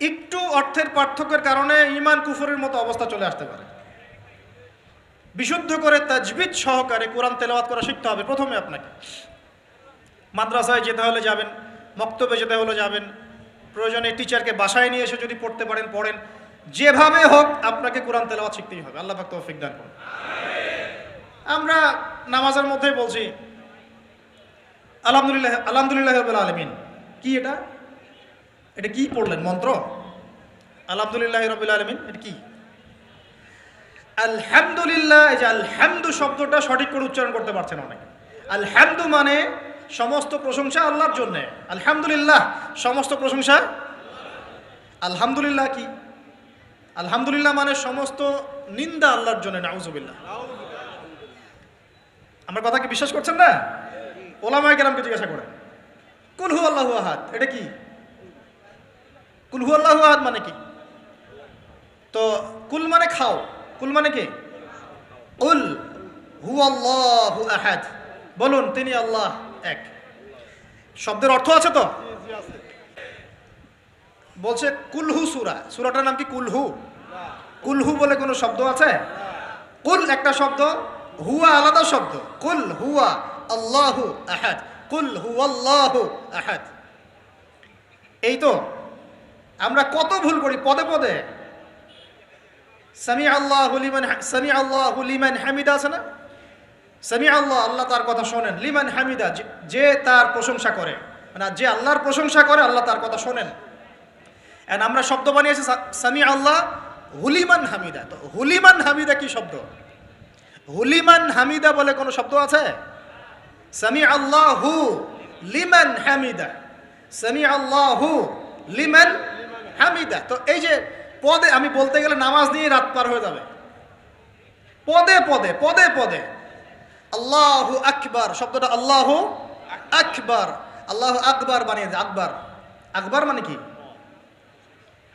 একটু অর্থের পার্থক্যের কারণে ঈমান কুফরের মতো অবস্থা চলে আসতে পারে। বিশুদ্ধ করে তাজবিদ সহকারে কোরআন তেলাওয়াত করা শিখতে হবে প্রথমে আপনাকে। মাদ্রাসায় যেতে হলে যাবেন, মক্তবে যেতে হলে যাবেন, প্রয়োজনে টিচারকে বাসায় নিয়ে এসে যদি পড়তে পারেন পড়েন, যেভাবে হোক আপনাকে কোরআন তেলাওয়াত শিখতেই হবে। আল্লাহ পাক তৌফিক দান করুন। আমরা নামাজের মধ্যেই বলছি আলহামদুলিল্লাহ, আলহামদুলিল্লাহি রাব্বিল আলামিন। কি এটা? এটা কি পড়লেন মন্ত্র? আলহামদুলিল্লাহি রাব্বিল আলামিন এটা কি? আলহামদুলিল্লাহ, এই যে আলহামদু শব্দটা সঠিক করে উচ্চারণ করতে পারছেন অনেকে। আলহামদু মানে সমস্ত প্রশংসা আল্লাহর জন্য। আলহামদুলিল্লাহ সমস্ত প্রশংসা। আলহামদুলিল্লাহ কি? আলহামদুলিল্লাহ মানে সমস্ত নিন্দা আল্লাহর জন্য। নাউজুবিল্লাহ। আমার কথা কি বিশ্বাস করছেন না? ওলামায়ে কেরামকে জিজ্ঞাসা করেন। কুল হু আল্লাহু আহাদ এটা কি? কুল হু আল্লাহু আহাদ মানে কি? তো কুল মানে খাও, কুল মানে কি? কুল হু আল্লাহু আহাদ, বলুন তিনি আল্লাহ এক। শব্দের অর্থ আছে তো? বলছে কুলহু সূরা, সূরাটার নাম কি কুলহু? কুলহু বলে কোনো শব্দ আছে? কুল একটা শব্দ, হুয়া আলাদা শব্দ। কুল হুয়া আল্লাহু আহাদ, কুল হুয়াল্লাহু আহাদ। এই তো আমরা কত ভুল করি পদে পদে। সামি আল্লাহু লিমান হামিদা আছে না? সামি আল্লাহ, আল্লাহ তার কথা শোনেন, লিমান হামিদা যে তার প্রশংসা করে, মানে যে আল্লাহর প্রশংসা করে আল্লাহ তার কথা শোনেন। এন্ড আমরা শব্দ বানিয়েছি সামি আল্লাহ হুলিমান হামিদা। তো হুলিমান হামিদা কি শব্দ? হুলিমান হামিদা বলে কোনো শব্দ আছে? সামি আল্লাহু লিমান হামিদা, সামি আল্লাহু লিমান হামিদা। তো এই যে পদে, আমি বলতে গেলে নামাজ নিয়ে রাত পার হয়ে যাবে। পদে পদে পদে পদে আল্লাহু আকবার শব্দটা, আল্লাহু আকবার, আল্লাহু আকবার বানিয়ে দেয়। আকবার, আকবার মানে কি?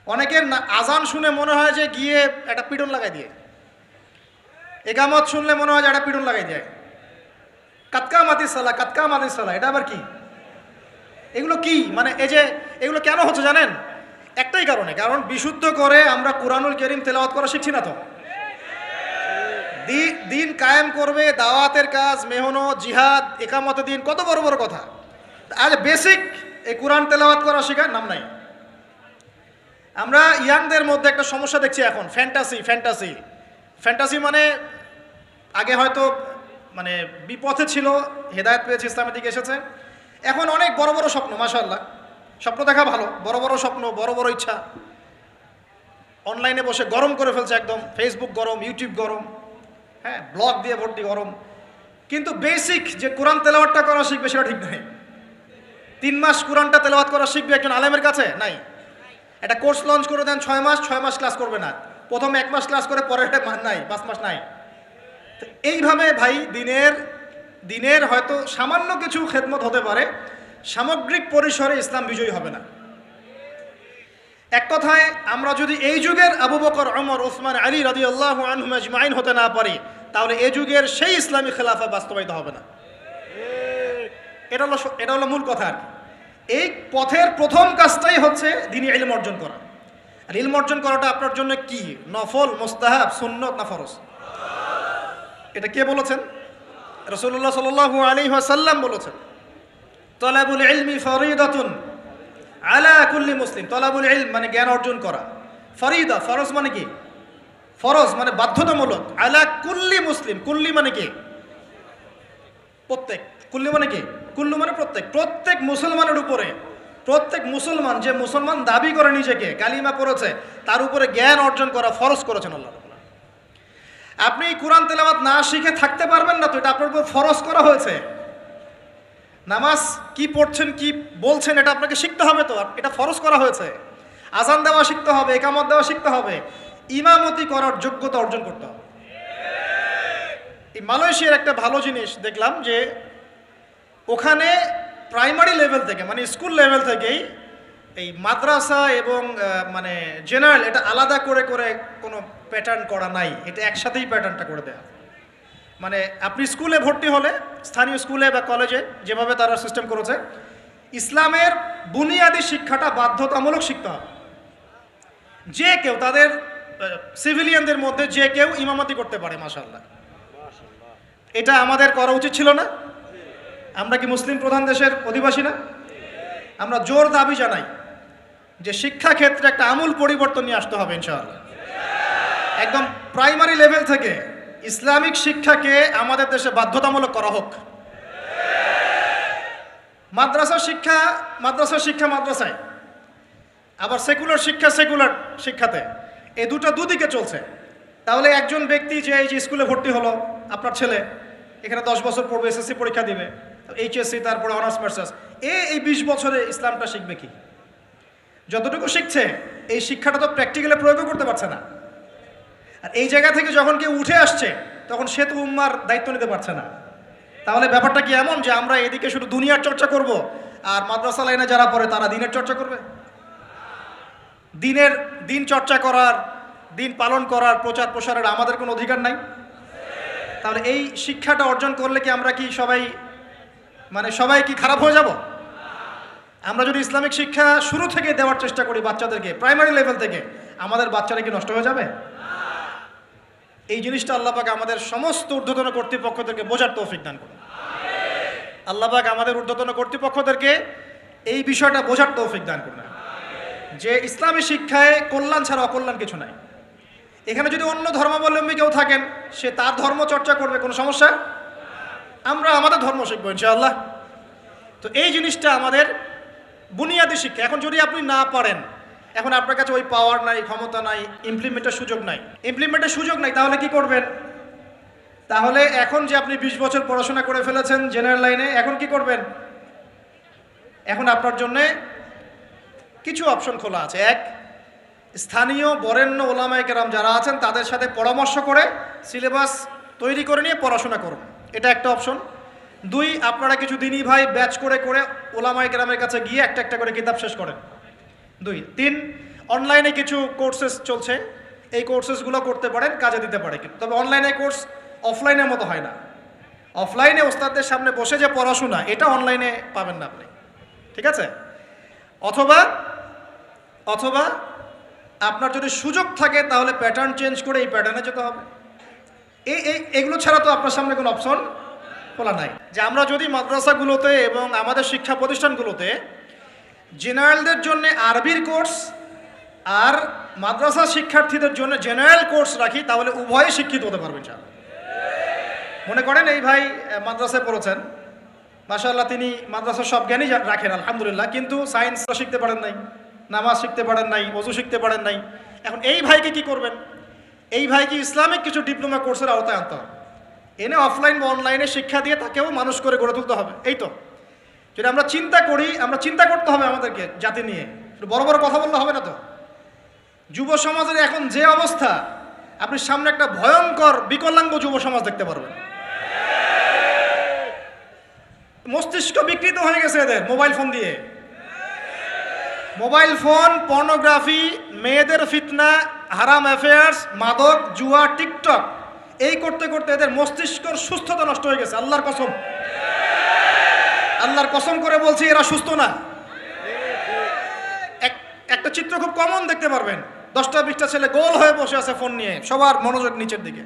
অনেকের আজান শুনে মনে হয় যে গিয়ে একটা পিটন লাগাই দিয়ে, একামত শুনলে মনে হয় যে একটা পিটন লাগাই দেয়। কাতকা মাতি সালা, কাতকা মাতি সালা, এটা আবার কি? এগুলো কি? মানে এই যে এগুলো কেন হচ্ছে জানেন? একটাই কারণে, কারণ বিশুদ্ধ করে আমরা কুরআনুল কারীম তেলাওয়াত করা শিখছি না। তো দিন কায়েম করবে, দাওয়াতের কাজ, মেহনত, জিহাদ, একামতে দিন, কত বড় বড় কথা। আজ বেসিক এই কোরআন তেলাওয়াত করা শেখার নাম নাই। আমরা ইয়াংদের মধ্যে একটা সমস্যা দেখছি এখন, ফ্যান্টাসি। ফ্যান্টাসি ফ্যান্টাসি মানে আগে হয়তো মানে বিপথে ছিল, হেদায়েত পেয়েছে, ইসলামের দিকে এসেছে, এখন অনেক বড় বড় স্বপ্ন। মাশাআল্লাহ, স্বপ্ন দেখা ভালো, বড় বড় স্বপ্ন, বড় বড় ইচ্ছা। অনলাইনে বসে গরম করে ফেলছে একদম, ফেসবুক গরম, ইউটিউব গরম, হ্যাঁ, ব্লগ দিয়ে ভর্তি গরম। কিন্তু বেসিক যে কোরআন তেলাওয়াতটা করা শিখবে সেটা ঠিক নয়। 3 মাস কোরআনটা তেলাওয়াত করা শিখবে একজন আলেমের কাছে? নাই। একটা কোর্স লঞ্চ করে দেন 6 মাস ক্লাস করবে না, প্রথমে 1 মাস ক্লাস করে পরে নাই 5 মাস নাই। তো এইভাবে ভাই দিনের হয়তো সামান্য কিছু খেদমত হতে পারে, সামগ্রিক পরিসরে ইসলাম বিজয়ী হবে না। এক কথায় আমরা যদি এই যুগের আবু বকর, ওমর, ওসমান, আলী রাদিয়াল্লাহু আনহুম আজমাইন হতে না পারি, তাহলে এই যুগের সেই ইসলামী খেলাফা বাস্তবায়িত হবে না। এটা হলো মূল কথা। আর এই পথের প্রথম কাজটাই হচ্ছে দ্বীনি ইলম অর্জন করা। আর ইলম অর্জন করাটা আপনার জন্য কি? নফল, মুস্তাহাব, সুন্নত না ফরজ? এটা কে বলেছেন? রাসূলুল্লাহ সাল্লাল্লাহু আলাইহি ওয়াসাল্লাম বলেছেন, তালাবুল ইলমি ফরিদাতুন আলা কুল্লি মুসলিম। তালাবুল ইলম মানে জ্ঞান অর্জন করা, ফরিদা ফরজ মানে কি? ফরজ মানে বাধ্যতামূলক। আলা কুল্লি মুসলিম, কুল্লি মানে কি? প্রত্যেক। কুল্লি মানে কি? কুল্লু মানে প্রত্যেক মুসলমানের উপরে, প্রত্যেক মুসলমান যে মুসলমান দাবি করে নিজেকে, কালিমা পড়েছে, তার উপরে জ্ঞান অর্জন করা ফরজ করেছেন আল্লাহ। আপনি কোরআন তেলাওয়াত না শিখে থাকতে পারবেন না, তো এটা আপনার উপর ফরজ করা হয়েছে। নামাজ কি পড়ছেন, কি বলছেন, এটা আপনাকে শিখতে হবে, তো এটা ফরজ করা হয়েছে। আজান দেওয়া শিখতে হবে, ইকামত দেওয়া শিখতে হবে, ইমামতি করার যোগ্যতা অর্জন করতে হবে। এই মালয়েশিয়ার একটা ভালো জিনিস দেখলাম যে ওখানে প্রাইমারি লেভেল থেকে, মানে স্কুল লেভেল থেকেই এই মাদ্রাসা এবং মানে জেনারেল এটা আলাদা করে করে কোনো প্যাটার্ন করা নাই, এটা একসাথেই প্যাটার্নটা করে দেয়া। মানে আপনি স্কুলে ভর্তি হলে, স্থানীয় স্কুলে বা কলেজে যেভাবে তারা সিস্টেম করেছে, ইসলামের বুনিয়াদী শিক্ষাটা বাধ্যতামূলক শিখতে হবে। যে কেউ, তাদের সিভিলিয়ানদের মধ্যে যে কেউ ইমামতি করতে পারে। মাশাআল্লাহ, এটা আমাদের করা উচিত ছিল না? আমরা কি মুসলিম প্রধান দেশের অধিবাসী না? আমরা জোর দাবি জানাই যে শিক্ষা ক্ষেত্রে একটা আমূল পরিবর্তন নিয়ে আসতে হবে ইনশাআল্লাহ। একদম প্রাইমারি লেভেল থেকে ইসলামিক শিক্ষাকে আমাদের দেশে বাধ্যতামূলক করা হোক। মাদ্রাসা শিক্ষা মাদ্রাসায়, আবার সেকুলার শিক্ষাতে, এই দুদিকে চলছে। তাহলে একজন ব্যক্তি যে এই যে স্কুলে ভর্তি হলো, আপনার ছেলে এখানে 10 বছর পড়বে, এসএসসি পরীক্ষা দিবে, এইচএসসি, তারপরে অনার্স মাস্টার্স, এই 20 বছরে ইসলামটা শিখবে কি? যতটুকু শিখছে এই শিক্ষাটা তো প্র্যাকটিক্যালি প্রয়োগও করতে পারছে না। আর এই জায়গা থেকে যখন কেউ উঠে আসছে, তখন সে তো উম্মার দায়িত্ব নিতে পারছে না। তাহলে ব্যাপারটা কি এমন যে আমরা এদিকে শুধু দুনিয়ার চর্চা করব, আর মাদ্রাসা লাইনে যারা পড়ে তারা দিনের চর্চা করবে? দিন চর্চা করার, দিন পালন করার, প্রচার প্রসারের আমাদের কোনো অধিকার নাই? তাহলে এই শিক্ষাটা অর্জন করলে কি আমরা কি সবাই কি খারাপ হয়ে যাব? আমরা যদি ইসলামিক শিক্ষা শুরু থেকে দেওয়ার চেষ্টা করি বাচ্চাদেরকে, প্রাইমারি লেভেল থেকে, আমাদের বাচ্চারা কি নষ্ট হয়ে যাবে? এই জিনিসটা আল্লাহ পাক আমাদের সমস্ত ঊর্ধ্বতন কর্তৃপক্ষদেরকে বোঝার তৌফিক দান করুন। আল্লাহ পাক আমাদের ঊর্ধ্বতন কর্তৃপক্ষদেরকে এই বিষয়টা বোঝার তৌফিক দান করুন যে ইসলামী শিক্ষায় কল্যাণ ছাড়া অকল্যাণ কিছু নাই। এখানে যদি অন্য ধর্মাবলম্বী কেউ থাকেন, সে তার ধর্ম চর্চা করবে, কোনো সমস্যা? আমরা আমাদের ধর্ম শিখবো ইনশাআল্লাহ। তো এই জিনিসটা আমাদের বুনিয়াদী শিক্ষা। এখন যদি আপনি না পারেন, এখন আপনার কাছে ওই পাওয়ার নাই, ক্ষমতা নাই, ইমপ্লিমেন্টের সুযোগ নাই, তাহলে কি করবেন? তাহলে এখন যে আপনি 20 বছর পড়াশোনা করে ফেলেছেন জেনারেল লাইনে, এখন কি করবেন? এখন আপনার জন্যে কিছু অপশন খোলা আছে। এক, স্থানীয় বরেণ্য ওলামায়ে কেরাম যারা আছেন তাদের সাথে পরামর্শ করে সিলেবাস তৈরি করে নিয়ে পড়াশোনা করুন, এটা একটা অপশন। 2, আপনারা কিছু দিনী ভাই ব্যাচ করে ওলামায়ে কেরামের কাছে গিয়ে একটা করে কিতাব শেষ করেন। 2, 3, অনলাইনে কিছু কোর্সেস চলছে, এই কোর্সেসগুলো করতে পারেন, কাজে দিতে পারে। তবে অনলাইনে কোর্স অফলাইনের মতো হয় না। অফলাইনে ওস্তাদদের সামনে বসে যে পড়াশোনা, এটা অনলাইনে পাবেন না আপনি, ঠিক আছে? অথবা আপনার যদি সুযোগ থাকে তাহলে প্যাটার্ন চেঞ্জ করে এই প্যাটার্নে যেতে হবে। এগুলো ছাড়া তো আপনার সামনে কোনো অপশন খোলা নাই। যে আমরা যদি মাদ্রাসাগুলোতে এবং আমাদের শিক্ষা প্রতিষ্ঠানগুলোতে জেনারেলদের জন্য আরবির কোর্স আর মাদ্রাসা শিক্ষার্থীদের জন্য জেনারেল কোর্স রাখি, তাহলে উভয়ে শিক্ষিত হতে পারবেন। মনে করেন এই ভাই মাদ্রাসায় পড়েছেন, মাশাআল্লাহ, তিনি মাদ্রাসার সব জ্ঞানই রাখেন আলহামদুলিল্লাহ, কিন্তু সায়েন্স শিখতে পারেন নাই, নামাজ শিখতে পারেন নাই, ওযু শিখতে পারেন নাই। এখন এই ভাইকে কি করবেন? এই ভাইকে ইসলামিক কিছু ডিপ্লোমা কোর্সের আওতায় আনতে হবে, এনে অফলাইন বা অনলাইনে শিক্ষা দিয়ে তাকেও মানুষ করে গড়ে তুলতে হবে। এই তো যদি আমরা চিন্তা করি, আমরা চিন্তা করতে হবে আমাদেরকে জাতি নিয়ে, বড় বড় কথা বললে হবে না তো। যুব সমাজের এখন যে অবস্থা, আপনি সামনে একটা ভয়ঙ্কর বিকলাঙ্গ যুব সমাজ দেখতে পারবেন। মস্তিষ্ক বিকৃত হয়ে গেছে এদের মোবাইল ফোন দিয়ে। মোবাইল ফোন, পর্নোগ্রাফি, মেয়েদের ফিতনা, হারাম অ্যাফেয়ার্স, মাদক, জুয়া, টিকটক, এই করতে করতে এদের মস্তিষ্কর সুস্থতা নষ্ট হয়ে গেছে। আল্লাহর কসম, আল্লাহর কসম করে বলছি, এরা সুস্থ না। একটা চিত্র খুব কমন দেখতে পারবেন, 10টা-20টা ছেলে গোল হয়ে বসে আছে ফোন নিয়ে, সবার মনোযোগ নিচের দিকে।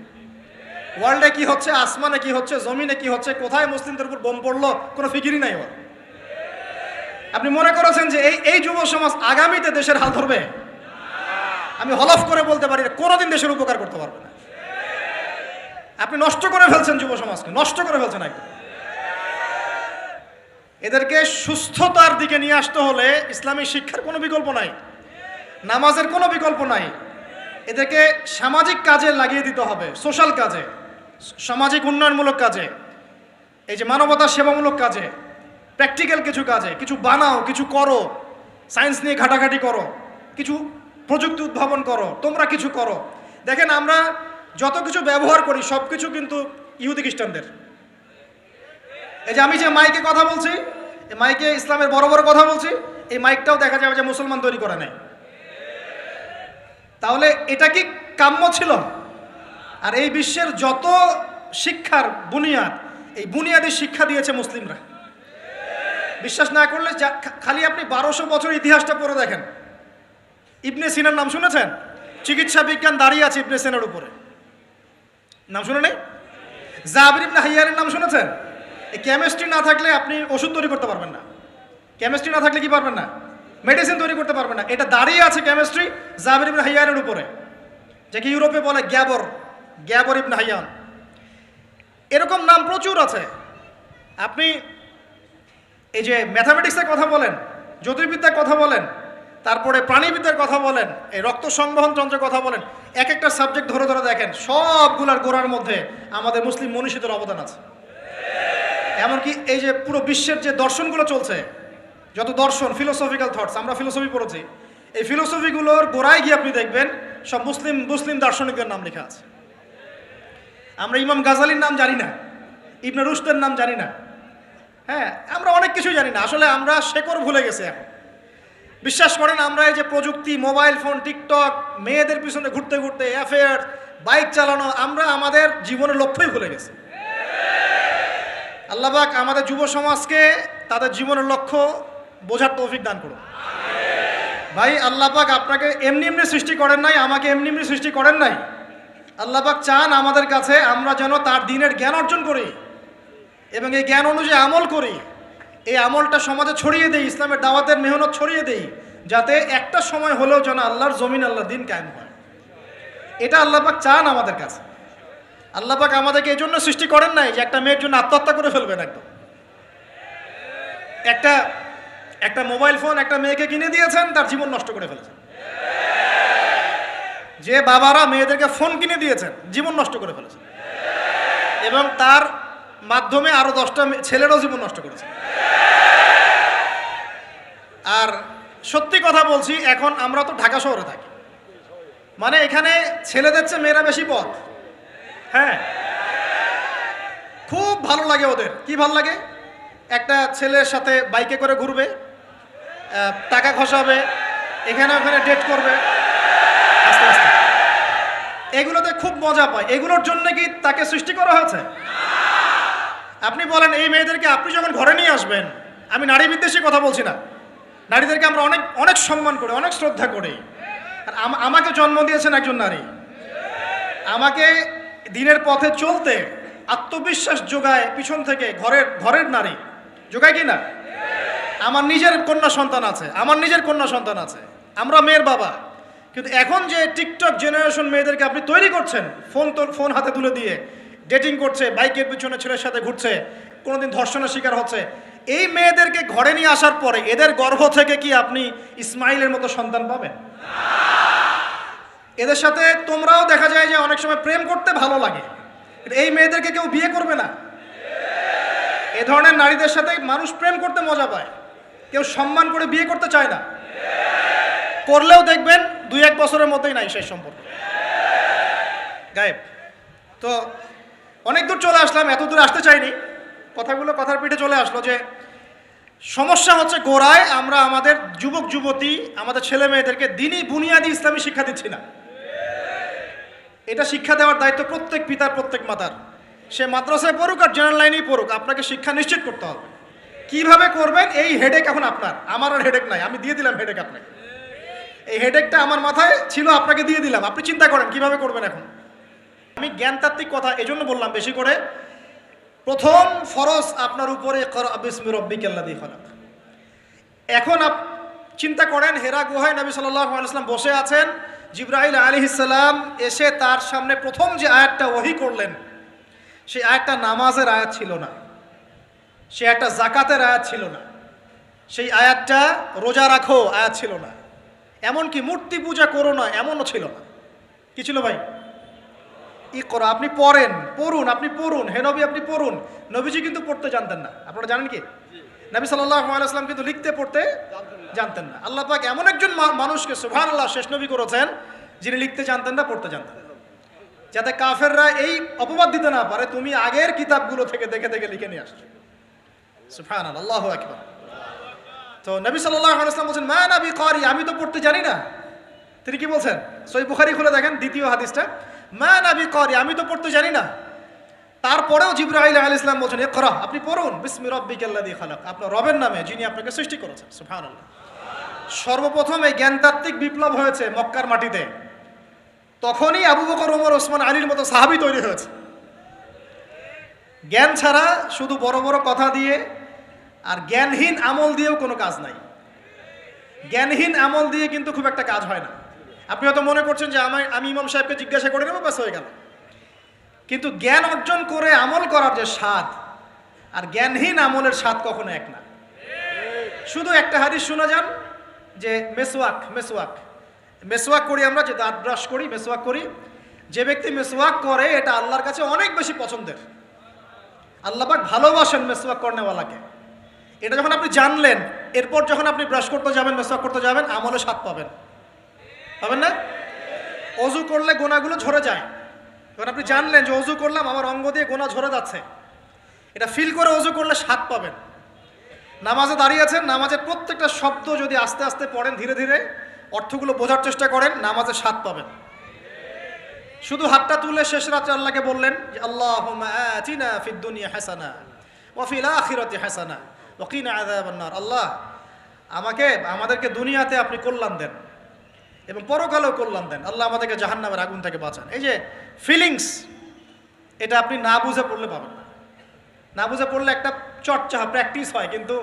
ওয়ার্ল্ডে কি হচ্ছে, আসমানে কি হচ্ছে, জমিনে কি হচ্ছে, কোথায় মুসলিমদের উপর বোম পড়লো, কোনো ফিকিরই নাই ওর। আপনি মনে করেছেন যে এই যুব সমাজ আগামীতে দেশের হাল ধরবে? আমি হলফ করে বলতে পারি কোনোদিন দেশের উপকার করতে পারবে না। আপনি নষ্ট করে ফেলছেন যুব সমাজকে, নষ্ট করে ফেলছেন একদম। এদেরকে সুস্থতার দিকে নিয়ে আসতে হলে ইসলামী শিক্ষার কোনো বিকল্প নাই, নামাজের কোনো বিকল্প নাই। এদেরকে সামাজিক কাজে লাগিয়ে দিতে হবে, সোশ্যাল কাজে, সামাজিক উন্নয়নমূলক কাজে, এই যে মানবতার সেবামূলক কাজে, প্র্যাকটিক্যাল কিছু কাজে, কিছু বানাও, কিছু করো, সায়েন্স নিয়ে ঘাটাঘাটি করো, কিছু প্রযুক্তি উদ্ভাবন করো, তোমরা কিছু করো। দেখেন আমরা যত কিছু ব্যবহার করি সব কিছু কিন্তু ইহুদি খ্রিস্টানদের। এই যে আমি যে মাইকে কথা বলছি, এই মাইকে ইসলামের বড় বড় কথা বলছি, এই মাইকটাও দেখা যাবে যে মুসলমান তৈরি করে নেয়। তাহলে এটা কি কাম্য ছিল? আর এই বিশ্বের যত শিক্ষার বুনিয়াদ, এই বুনিয়াদী শিক্ষা দিয়েছে মুসলিমরা। বিশ্বাস না করলে খালি আপনি 1200 বছর ইতিহাসটা পড়ে দেখেন। ইবনে সিনার নাম শুনেছেন? চিকিৎসা বিজ্ঞান দাঁড়িয়ে আছে ইবনে সিনার উপরে, নাম শুনে নেই? জাবির ইবনে হাইয়ানের নাম শুনেছেন? এই কেমিস্ট্রি না থাকলে আপনি ওষুধ তৈরি করতে পারবেন না। কেমিস্ট্রি না থাকলে কি পারবেন না? মেডিসিন তৈরি করতে পারবেন না। এটা দাঁড়িয়ে আছে কেমিস্ট্রি জাবির ইবনে হাইয়ানের উপরে, যাকে ইউরোপে বলে গ্যাবর ইবনে হাইয়ান। এরকম নাম প্রচুর আছে। আপনি এই যে ম্যাথামেটিক্সের কথা বলেন, জ্যোতির্বিদ্যার কথা বলেন, তারপরে প্রাণীবিদ্যার কথা বলেন, এই রক্ত সংবহন যন্ত্রের কথা বলেন, এক একটা সাবজেক্ট ধরে ধরে দেখেন, সবগুলার গোড়ার মধ্যে আমাদের মুসলিম মনীষীদের অবদান আছে। এমনকি এই যে পুরো বিশ্বের যে দর্শনগুলো চলছে, যত দর্শন, ফিলোসফিক্যাল থটস, আমরা ফিলোসফি পড়েছি, এই ফিলোসফিগুলোর গোড়ায় গিয়ে আপনি দেখবেন সব মুসলিম দার্শনিকদের নাম লেখা আছে। আমরা ইমাম গাজালির নাম জানি না, ইবনে রুশদের নাম জানি না, হ্যাঁ, আমরা অনেক কিছু জানি না। আসলে আমরা শেকড় ভুলে গেছি এখন। বিশ্বাস করেন, আমরা এই যে প্রযুক্তি, মোবাইল ফোন, টিকটক, মেয়েদের পিছনে ঘুরতে ঘুরতে, অ্যাফেয়ার, বাইক চালানো, আমরা আমাদের জীবনের লক্ষ্যই ভুলে গেছি। আল্লাহ পাক আমাদের যুব সমাজকে তাদের জীবনের লক্ষ্য বোঝার তৌফিক দান করুন। ভাই, আল্লাহ পাক আপনাকে এমনি এমনি সৃষ্টি করেন নাই, আমাকে এমনি এমনি সৃষ্টি করেন নাই। আল্লাহ পাক চান আমাদের কাছে আমরা যেন তার দ্বীনের জ্ঞান অর্জন করি এবং এই জ্ঞান অনুযায়ী আমল করি। এই আমলটা সমাজে ছড়িয়ে দেই, ইসলামের দাওয়াতের মেহনত ছড়িয়ে দেই, যাতে একটা সময় হলেও যেন আল্লাহর জমিন, আল্লাহর দ্বীন কায়েম হয়। এটা আল্লাহ পাক চান আমাদের কাছে। আল্লাহ পাক আমাদেরকে এই জন্য সৃষ্টি করেন নাই যে একটা মেয়ের জন্য আত্মহত্যা করে ফেলবেন। একদম একটা মোবাইল ফোন একটা মেয়েকে কিনে দিয়েছেন, তার জীবন নষ্ট করে ফেলেছেন। যে বাবারা মেয়েদেরকে ফোন কিনে দিয়েছেন, জীবন নষ্ট করে ফেলেছেন এবং তার মাধ্যমে আরো 10টা ছেলেরও জীবন নষ্ট করেছে। আর সত্যি কথা বলছি, এখন আমরা তো ঢাকা শহরে থাকি, মানে এখানে ছেলেদের চেয়ে মেয়েরা বেশি পথ। হ্যাঁ, খুব ভালো লাগে ওদের। কি ভালো লাগে? একটা ছেলের সাথে বাইকে করে ঘুরবে, টাকা খসাবে, এখানে ওখানে ডেট করবে আস্তে আস্তে। এগুলোতে খুব মজা পায়। এগুলোর জন্য কি তাকে সৃষ্টি করা হয়েছে? আপনি বলেন, এই মেয়েদেরকে আপনি যখন ঘরে নিয়ে আসবেন, আমি নারী বিদ্বেষী কথা বলছি না, নারীদেরকে আমরা অনেক অনেক সম্মান করি, অনেক শ্রদ্ধা করি। আর আমাকে জন্ম দিয়েছেন একজন নারী, আমাকে দিনের পথে চলতে আত্মবিশ্বাস যোগায় পিছন থেকে, ঘরের নারী যোগায় কি না? আমার নিজের কন্যা সন্তান আছে, আমরা মেয়ের বাবা। কিন্তু এখন যে টিকটক জেনারেশন মেয়েদেরকে আপনি তৈরি করছেন, ফোন হাতে তুলে দিয়ে ডেটিং করছে, বাইকের পিছনে ছেলের সাথে ঘুরছে, কোনোদিন ধর্ষণের শিকার হচ্ছে, এই মেয়েদেরকে ঘরে নিয়ে আসার পরে এদের গর্ভ থেকে কি আপনি ইসমাইলের মতো সন্তান পাবেন? এদের সাথে তোমরাও দেখা যায় যে অনেক সময় প্রেম করতে ভালো লাগে, এই মেয়েদেরকে কেউ বিয়ে করবে না। এ ধরনের নারীদের সাথে মানুষ প্রেম করতে মজা পায়, কেউ সম্মান করে বিয়ে করতে চায় না, করলেও দেখবেন 2-1 বছরের মধ্যেই নাই সেই সম্পর্ক, গায়েব। তো অনেক দূর চলে আসলাম, এত দূর আসতে চাইনি, কথার পিঠে চলে আসলো যে সমস্যা হচ্ছে গোড়ায় আমরা আমাদের যুবক যুবতী, আমাদের ছেলে মেয়েদেরকে দিনই বুনিয়াদি ইসলামী শিক্ষা দিচ্ছি না। এটা শিক্ষা দেওয়ার দায়িত্ব প্রত্যেক পিতার, প্রত্যেক মাতার। সে মাদ্রাসায় পড়ুক আর জেনারেল লাইনেই পড়ুক, আপনাকে শিক্ষা নিশ্চিত করতে হবে। কিভাবে করবেন এই হেডেক এখন আপনার, আমার আর হেডেক নাই, আমি দিয়ে দিলাম হেডেক আপনাকে। এই হেডেকটা আমার মাথায় ছিল, আপনাকে দিয়ে দিলাম, আপনি চিন্তা করেন কিভাবে করবেন। এখন আমি জ্ঞানতাত্ত্বিক কথা এজন্য বললাম বেশি করে, প্রথম ফরজ আপনার উপরে ইকরা বিসমি রাব্বিকাল্লাযী খালাক। এখন চিন্তা করেন, হেরা গুহায় নবী সাল্লাল্লাহু আলাইহি ওয়াসাল্লাম বসে আছেন, জিবরাইল আলাইহিস সালাম এসে তার সামনে প্রথম যে আয়াতটা ওহী করলেন, সেই আয়াতটা নামাজের আয়াত ছিল না, সে একটা জাকাতের আয়াত ছিল না, সেই আয়াতটা রোজা রাখো আয়াত ছিল না, এমনকি মূর্তি পূজা করো না এমনও ছিল না। কি ছিল ভাই? ইকরা, আপনি পড়ুন, আপনি পড়ুন, হে নবী আপনি পড়ুন। নবীজি কিন্তু পড়তে জানতেন না, আপনারা জানেন কি? নবী সাল্লাল্লাহু আলাইহি ওয়াসাল্লাম কিন্তু লিখতে পড়তে জানতেন না। আল্লাহ পাক এমন একজন মানুষকে সুবহানাল্লাহ শেষ নবী করেছেন যিনি লিখতে জানতেন না, পড়তে জানতেন, যাতে কাফেররা এই অপবাদ দিতে না পারে তুমি আগের কিতাবগুলো থেকে দেখে দেখে লিখে নিয়ে আসছো। সুবহানাল্লাহ, আল্লাহু আকবার। তো নবী সাল্লাল্লাহু আলাইহি ওয়াসাল্লাম বলেন মা নবী কারি, আমি তো পড়তে জানি না। তিনি কি বলছেন? সহিহ বুখারী খুলে দেখেন দ্বিতীয় হাদিসটা, মা নবী কারি, আমি তো পড়তে জানি না। তারপরেও জিবরাইল আলাইহিস সালাম বলেন ইকরা, আপনি পড়ুন, বিসমি রাব্বিকাল্লাযী খালাক, আপনার রবের নামে যিনি আপনাকে সৃষ্টি করেছেন। সুবহানাল্লাহ। সর্বপ্রথম এই জ্ঞানতাত্ত্বিক বিপ্লব হয়েছে মক্কার মাটিতে, তখনই আবু বকর, ওমর, ওসমান, আলীর মতো সাহাবী তৈরি হয়েছে। জ্ঞান ছাড়া শুধু বড় বড় কথা দিয়ে আর জ্ঞানহীন আমল দিয়েও কোনো কাজ নাই। জ্ঞানহীন আমল দিয়ে কিন্তু খুব একটা কাজ হয় না। আপনি হয়তো মনে করছেন যে আমি ইমাম সাহেবকে জিজ্ঞাসা করে নেবো, ব্যাস হয়ে গেল। কিন্তু জ্ঞান অর্জন করে আমল করার যে স্বাদ আর জ্ঞানহীন আমলের স্বাদ কখনো এক না। শুধু একটা হাদিস শোনা যান যে মেসওয়াক করি আমরা, যে দাঁত ব্রাশ করি, মেসওয়াক করি, যে ব্যক্তি মেসওয়াক করে এটা আল্লাহর কাছে অনেক বেশি পছন্দের। আল্লাহ পাক ভালোবাসেন মেসওয়াক করনেওয়ালাকে। এটা যখন আপনি জানলেন, এরপর যখন আপনি ব্রাশ করতে যাবেন, মেসওয়াক করতে যাবেন, আমলে স্বাদ পাবেন না? অজু করলে গোনাগুলো ঝরে যায়, যখন আপনি জানলেন যে অজু করলাম আমার অঙ্গ দিয়ে গোনা ঝরে যাচ্ছে, এটা ফিল করে অজু করলে স্বাদ পাবেন। নামাজে দাঁড়িয়েছেন, নামাজের প্রত্যেকটা শব্দ যদি আস্তে আস্তে পড়েন, ধীরে ধীরে অর্থগুলো বোঝার চেষ্টা করেন, নামাজের স্বাদ পাবেন। শুধু হাতটা তুলে শেষ রাতে আল্লাহকে বললেন যে আল্লাহুম্মা আতিনা ফিদ দুনিয়া হাসানা ওয়া ফিল আখিরাতি হাসানা ওয়া কিনা আযাবান নার। আল্লাহ আমাদেরকে দুনিয়াতে আপনি কল্যাণ দেন এবং পরকালেও কল্যাণ দেন। আল্লাহ আমাদেরকে জাহান্নামের আগুন থেকে বাঁচান। এই যে ফিলিংস, এটা আপনি না বুঝে পড়লে পাবেন না। না বুঝে পড়লে একটা চর্চা, প্র্যাকটিস হয়, কিন্তু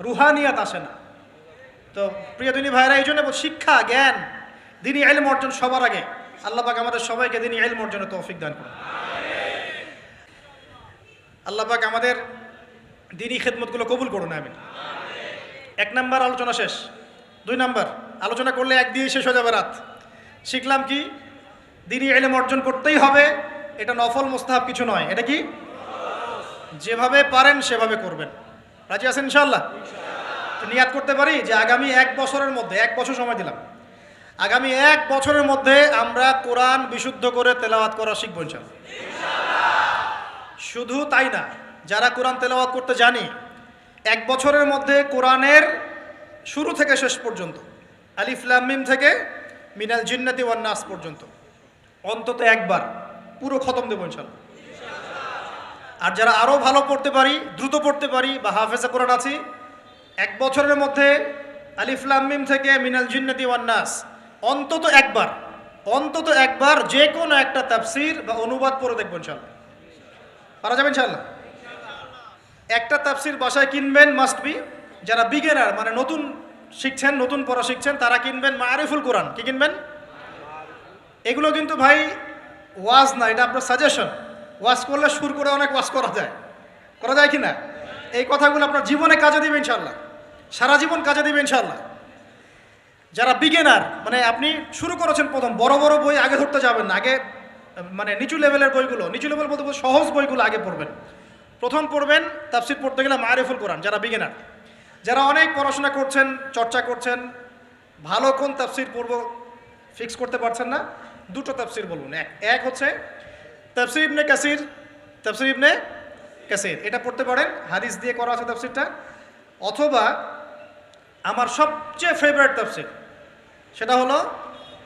রুহানিয়াত আসে না। তো প্রিয় দিনী ভাইরা, এই জন্য শিক্ষা, জ্ঞান, দিনী ইলম অর্জন সবার আগে। আল্লাহ পাক আমাদের সবাইকে দিনী ইলম অর্জনের তৌফিক দান করুন। আল্লাহ পাক আমাদের দিনী খেদমতগুলো কবুল করুন, আমিন। 1 নাম্বার আলোচনা শেষ। 2 নাম্বার আলোচনা করলে এক দিয়ে শেষ হয়ে যাবে রাত। শিখলাম কি? দিনী ইলম অর্জন করতেই হবে, এটা নফল মুস্তাহাব কিছু নয়। এটা কি? যেভাবে পারেন সেভাবে করবেন। রাজি আছেন ইনশাআল্লাহ? নিয়াত করতে পারি যে আগামী 1 বছরের মধ্যে, 1 বছর সময় দিলাম, আগামী 1 বছরের মধ্যে আমরা কোরআন বিশুদ্ধ করে তেলাওয়াত করা শিখবো ইনশাআল্লাহ। শুধু তাই না, যারা কোরআন তেলাওয়াত করতে জানি, 1 বছরের মধ্যে কোরআনের শুরু থেকে শেষ পর্যন্ত, আলিফ লাম মিম থেকে মিনাল জিন্নাতি ওয়ান নাস পর্যন্ত অন্তত একবার পুরো খতম দেবো ইনশাআল্লাহ। আর যারা আরও ভালো পড়তে পারি, দ্রুত পড়তে পারি বা হাফেজা কোরআন আছি, 1 বছরের মধ্যে আলিফ লাম মিম থেকে মিনাল জিন্নাতি ওয়ান নাস অন্তত একবার যে কোনো একটা তাফসীর বা অনুবাদ পড়ে দেখবো ইনশাআল্লাহ। পারা যাবে ইনশাআল্লাহ? একটা তাফসীর বাসায় কিনবেন, মাস্ট বি। যারা বিগিনার, মানে নতুন শিখছেন, নতুন পড়া শিখছেন, তারা কিনবেন মারিফুল কোরআন। কি কিনবেন? এগুলো কিন্তু ভাই ওয়াজ না, এটা আপনার সাজেশন। ওয়াজ করলে সুর করে অনেক ওয়াজ করা যায় কি না? এই কথাগুলো আপনার জীবনে কাজে দিবে ইনশাআল্লাহ, সারা জীবন কাজে দিবে ইনশাআল্লাহ। যারা বিগিনার, মানে আপনি শুরু করেছেন প্রথম, বড় বড় বই আগে ধরতে যাবেন না, আগে মানে নিচু লেভেলের বইগুলো, নিচু লেভেল বলতে সহজ বইগুলো আগে পড়বেন। প্রথম পড়বেন তাফসির পড়তে গেলে মারিফুল কোরআন, যারা বিগিনার, যারা অনেক পড়াশোনা করছেন, চর্চা করছেন, ভালো কোন তাফসির পড়ব ফিক্স করতে পারছেন না, দুটো তাফসির বলুন। এক হচ্ছে তাফসির ইবনে কাসির, তাফসির ইবনে কাসির, এটা পড়তে পারেন, হাদিস দিয়ে করা আছে তাফসিরটা। অথবা আমার সবচেয়ে ফেভারিট তাফসির, সেটা হলো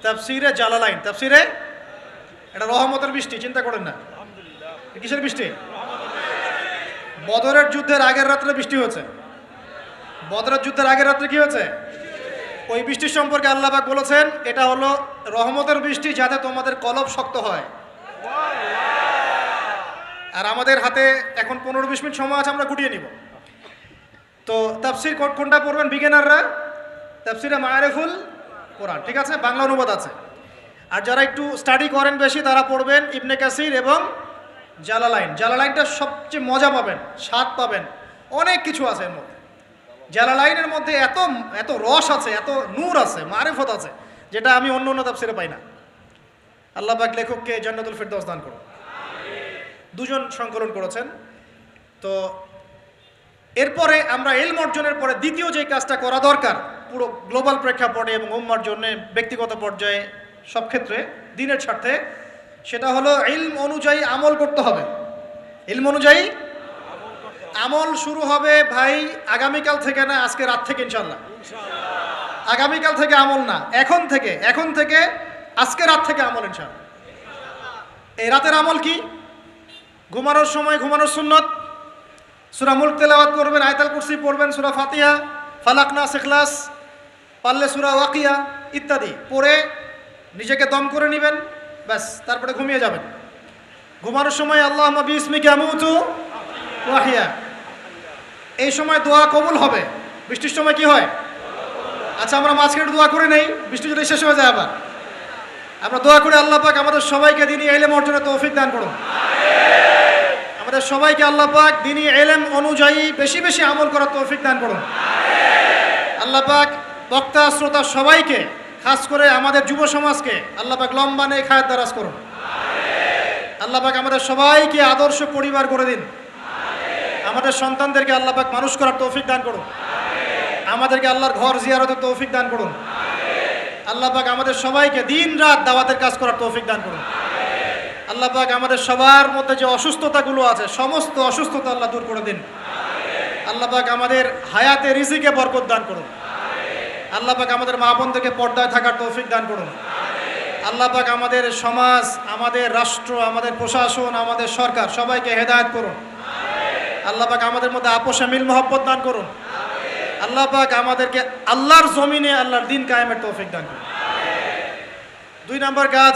তাফসিরে জালালাইন। তাফসিরে, এটা রহমতের বৃষ্টি, চিন্তা করেন না। কিসের বৃষ্টি? বদরের যুদ্ধের আগের রাত্রে বৃষ্টি হয়েছে। বদরের যুদ্ধের আগের রাত্রে কি হয়েছে? ওই বৃষ্টির সম্পর্কে আল্লাহ পাক বলেছেন এটা হলো রহমতের বৃষ্টি, যাতে তোমাদের কলব শক্ত হয়। আর আমাদের হাতে এখন 15-20 মিনিট সময় আছে, আমরা গুটিয়ে নিব। তো তাফসির কোনটা পড়বেন বিগিনাররা? তাফসিরে মারিফুল কোরআন, ঠিক আছে, বাংলা অনুবাদ আছে। আর যারা একটু স্টাডি করেন বেশি, তারা পড়বেন ইবনে কাসির এবং জালালাইন। জালালাইনটা সবচেয়ে মজা পাবেন, স্বাদ পাবেন, অনেক কিছু আছে এর মধ্যে। জালালাইনের মধ্যে এত এত রস আছে, এত নূর আছে, মারিফত আছে, যেটা আমি অন্য অন্য তাফসিরে পাই না। আল্লাহ পাক লেখককে জান্নাতুল ফিরদাউস দান করুন। দুজন সংকলন করেছেন। তো এরপরে আমরা ইলম অর্জনের পরে দ্বিতীয় যে কাজটা করা দরকার পুরো গ্লোবাল প্রেক্ষাপটে এবং উম্মার জন্য, ব্যক্তিগত পর্যায়ে, সব ক্ষেত্রে দ্বীনের স্বার্থে, সেটা হলো ইলম অনুযায়ী আমল করতে হবে। ইলম অনুযায়ী আমল শুরু হবে ভাই আগামীকাল থেকে না, আজকে রাত থেকে ইনশাল্লাহ। আগামীকাল থেকে আমল না, এখন থেকে আজকে রাত থেকে আমল ইনশাল্লাহ। এই রাতের আমল কি? ঘুমানোর সময় ঘুমানোর সুন্নত, সূরা মুলক তেলাওয়াত করবেন, আয়াতুল কুরসি পড়বেন, সূরা ফাতিহা, ফালাক, নাস, ইখলাস, পারলে সূরা ওয়াকিয়া ইত্যাদি পড়ে নিজেকে দম করে নেবেন, ব্যাস, তারপরে ঘুমিয়ে যাবেন। ঘুমানোর সময় আল্লাহুম্মা বিইসমিকা আমুতু ওয়া আহইয়া, এই সময় দোয়া কবুল হবে। বৃষ্টির সময় কি হয়? আচ্ছা, আমরা মাঝখানে দোয়া করে নেই, বৃষ্টি যদি শেষ হয়ে যায় আবার আমরা দোয়া করে আল্লাহ পাক আমাদের সবাইকে দ্বীনি ইলম অর্জনের তৌফিক দান করুন। আমাদের সবাইকে আল্লাহ পাক দ্বীনি ইলম অনুযায়ী বেশি বেশি আমল করার তৌফিক দান করুন। আল্লাহ পাক বক্তা শ্রোতা সবাইকে, খাস করে আমাদের যুব সমাজকে আল্লাহ পাক লম্বা নেক হায়াত দারাজ করুন। আল্লাহ পাক আমাদের সবাইকে আদর্শ পরিবার করে দিন। আমাদের সন্তানদেরকে আল্লাহ পাক মানুষ করার তৌফিক দান করুন। আমাদেরকে আল্লাহর ঘর জিয়ারতের তৌফিক দান করুন। আল্লাহ পাক আমাদের সবাইকে দিন রাত দাওয়াতের কাজ করার তৌফিক দান করুন। আল্লাহ পাক আমাদের সবার মধ্যে যে অসুস্থতাগুলো আছে, সমস্ত অসুস্থতা আল্লাহ দূর করে দিন। আল্লাহ পাক আমাদের হায়াতে রিজিকে বরকত দান করুন। আল্লাহ পাক আমাদের মা বোনদেরকে পর্দায় থাকার তৌফিক দান করুন। আল্লাহ পাক আমাদের সমাজ, আমাদের রাষ্ট্র, আমাদের প্রশাসন, আমাদের সরকার সবাইকে হেদায়েত করুন। আল্লাহ পাক আমাদের মধ্যে আপোষে মিল মহব্বত দান করুন। আল্লাহ পাক আমাদেরকে আল্লাহর জমিনে আল্লাহর দিন কায়েমের তৌফিক দান করুন। 2 নম্বর কাজ,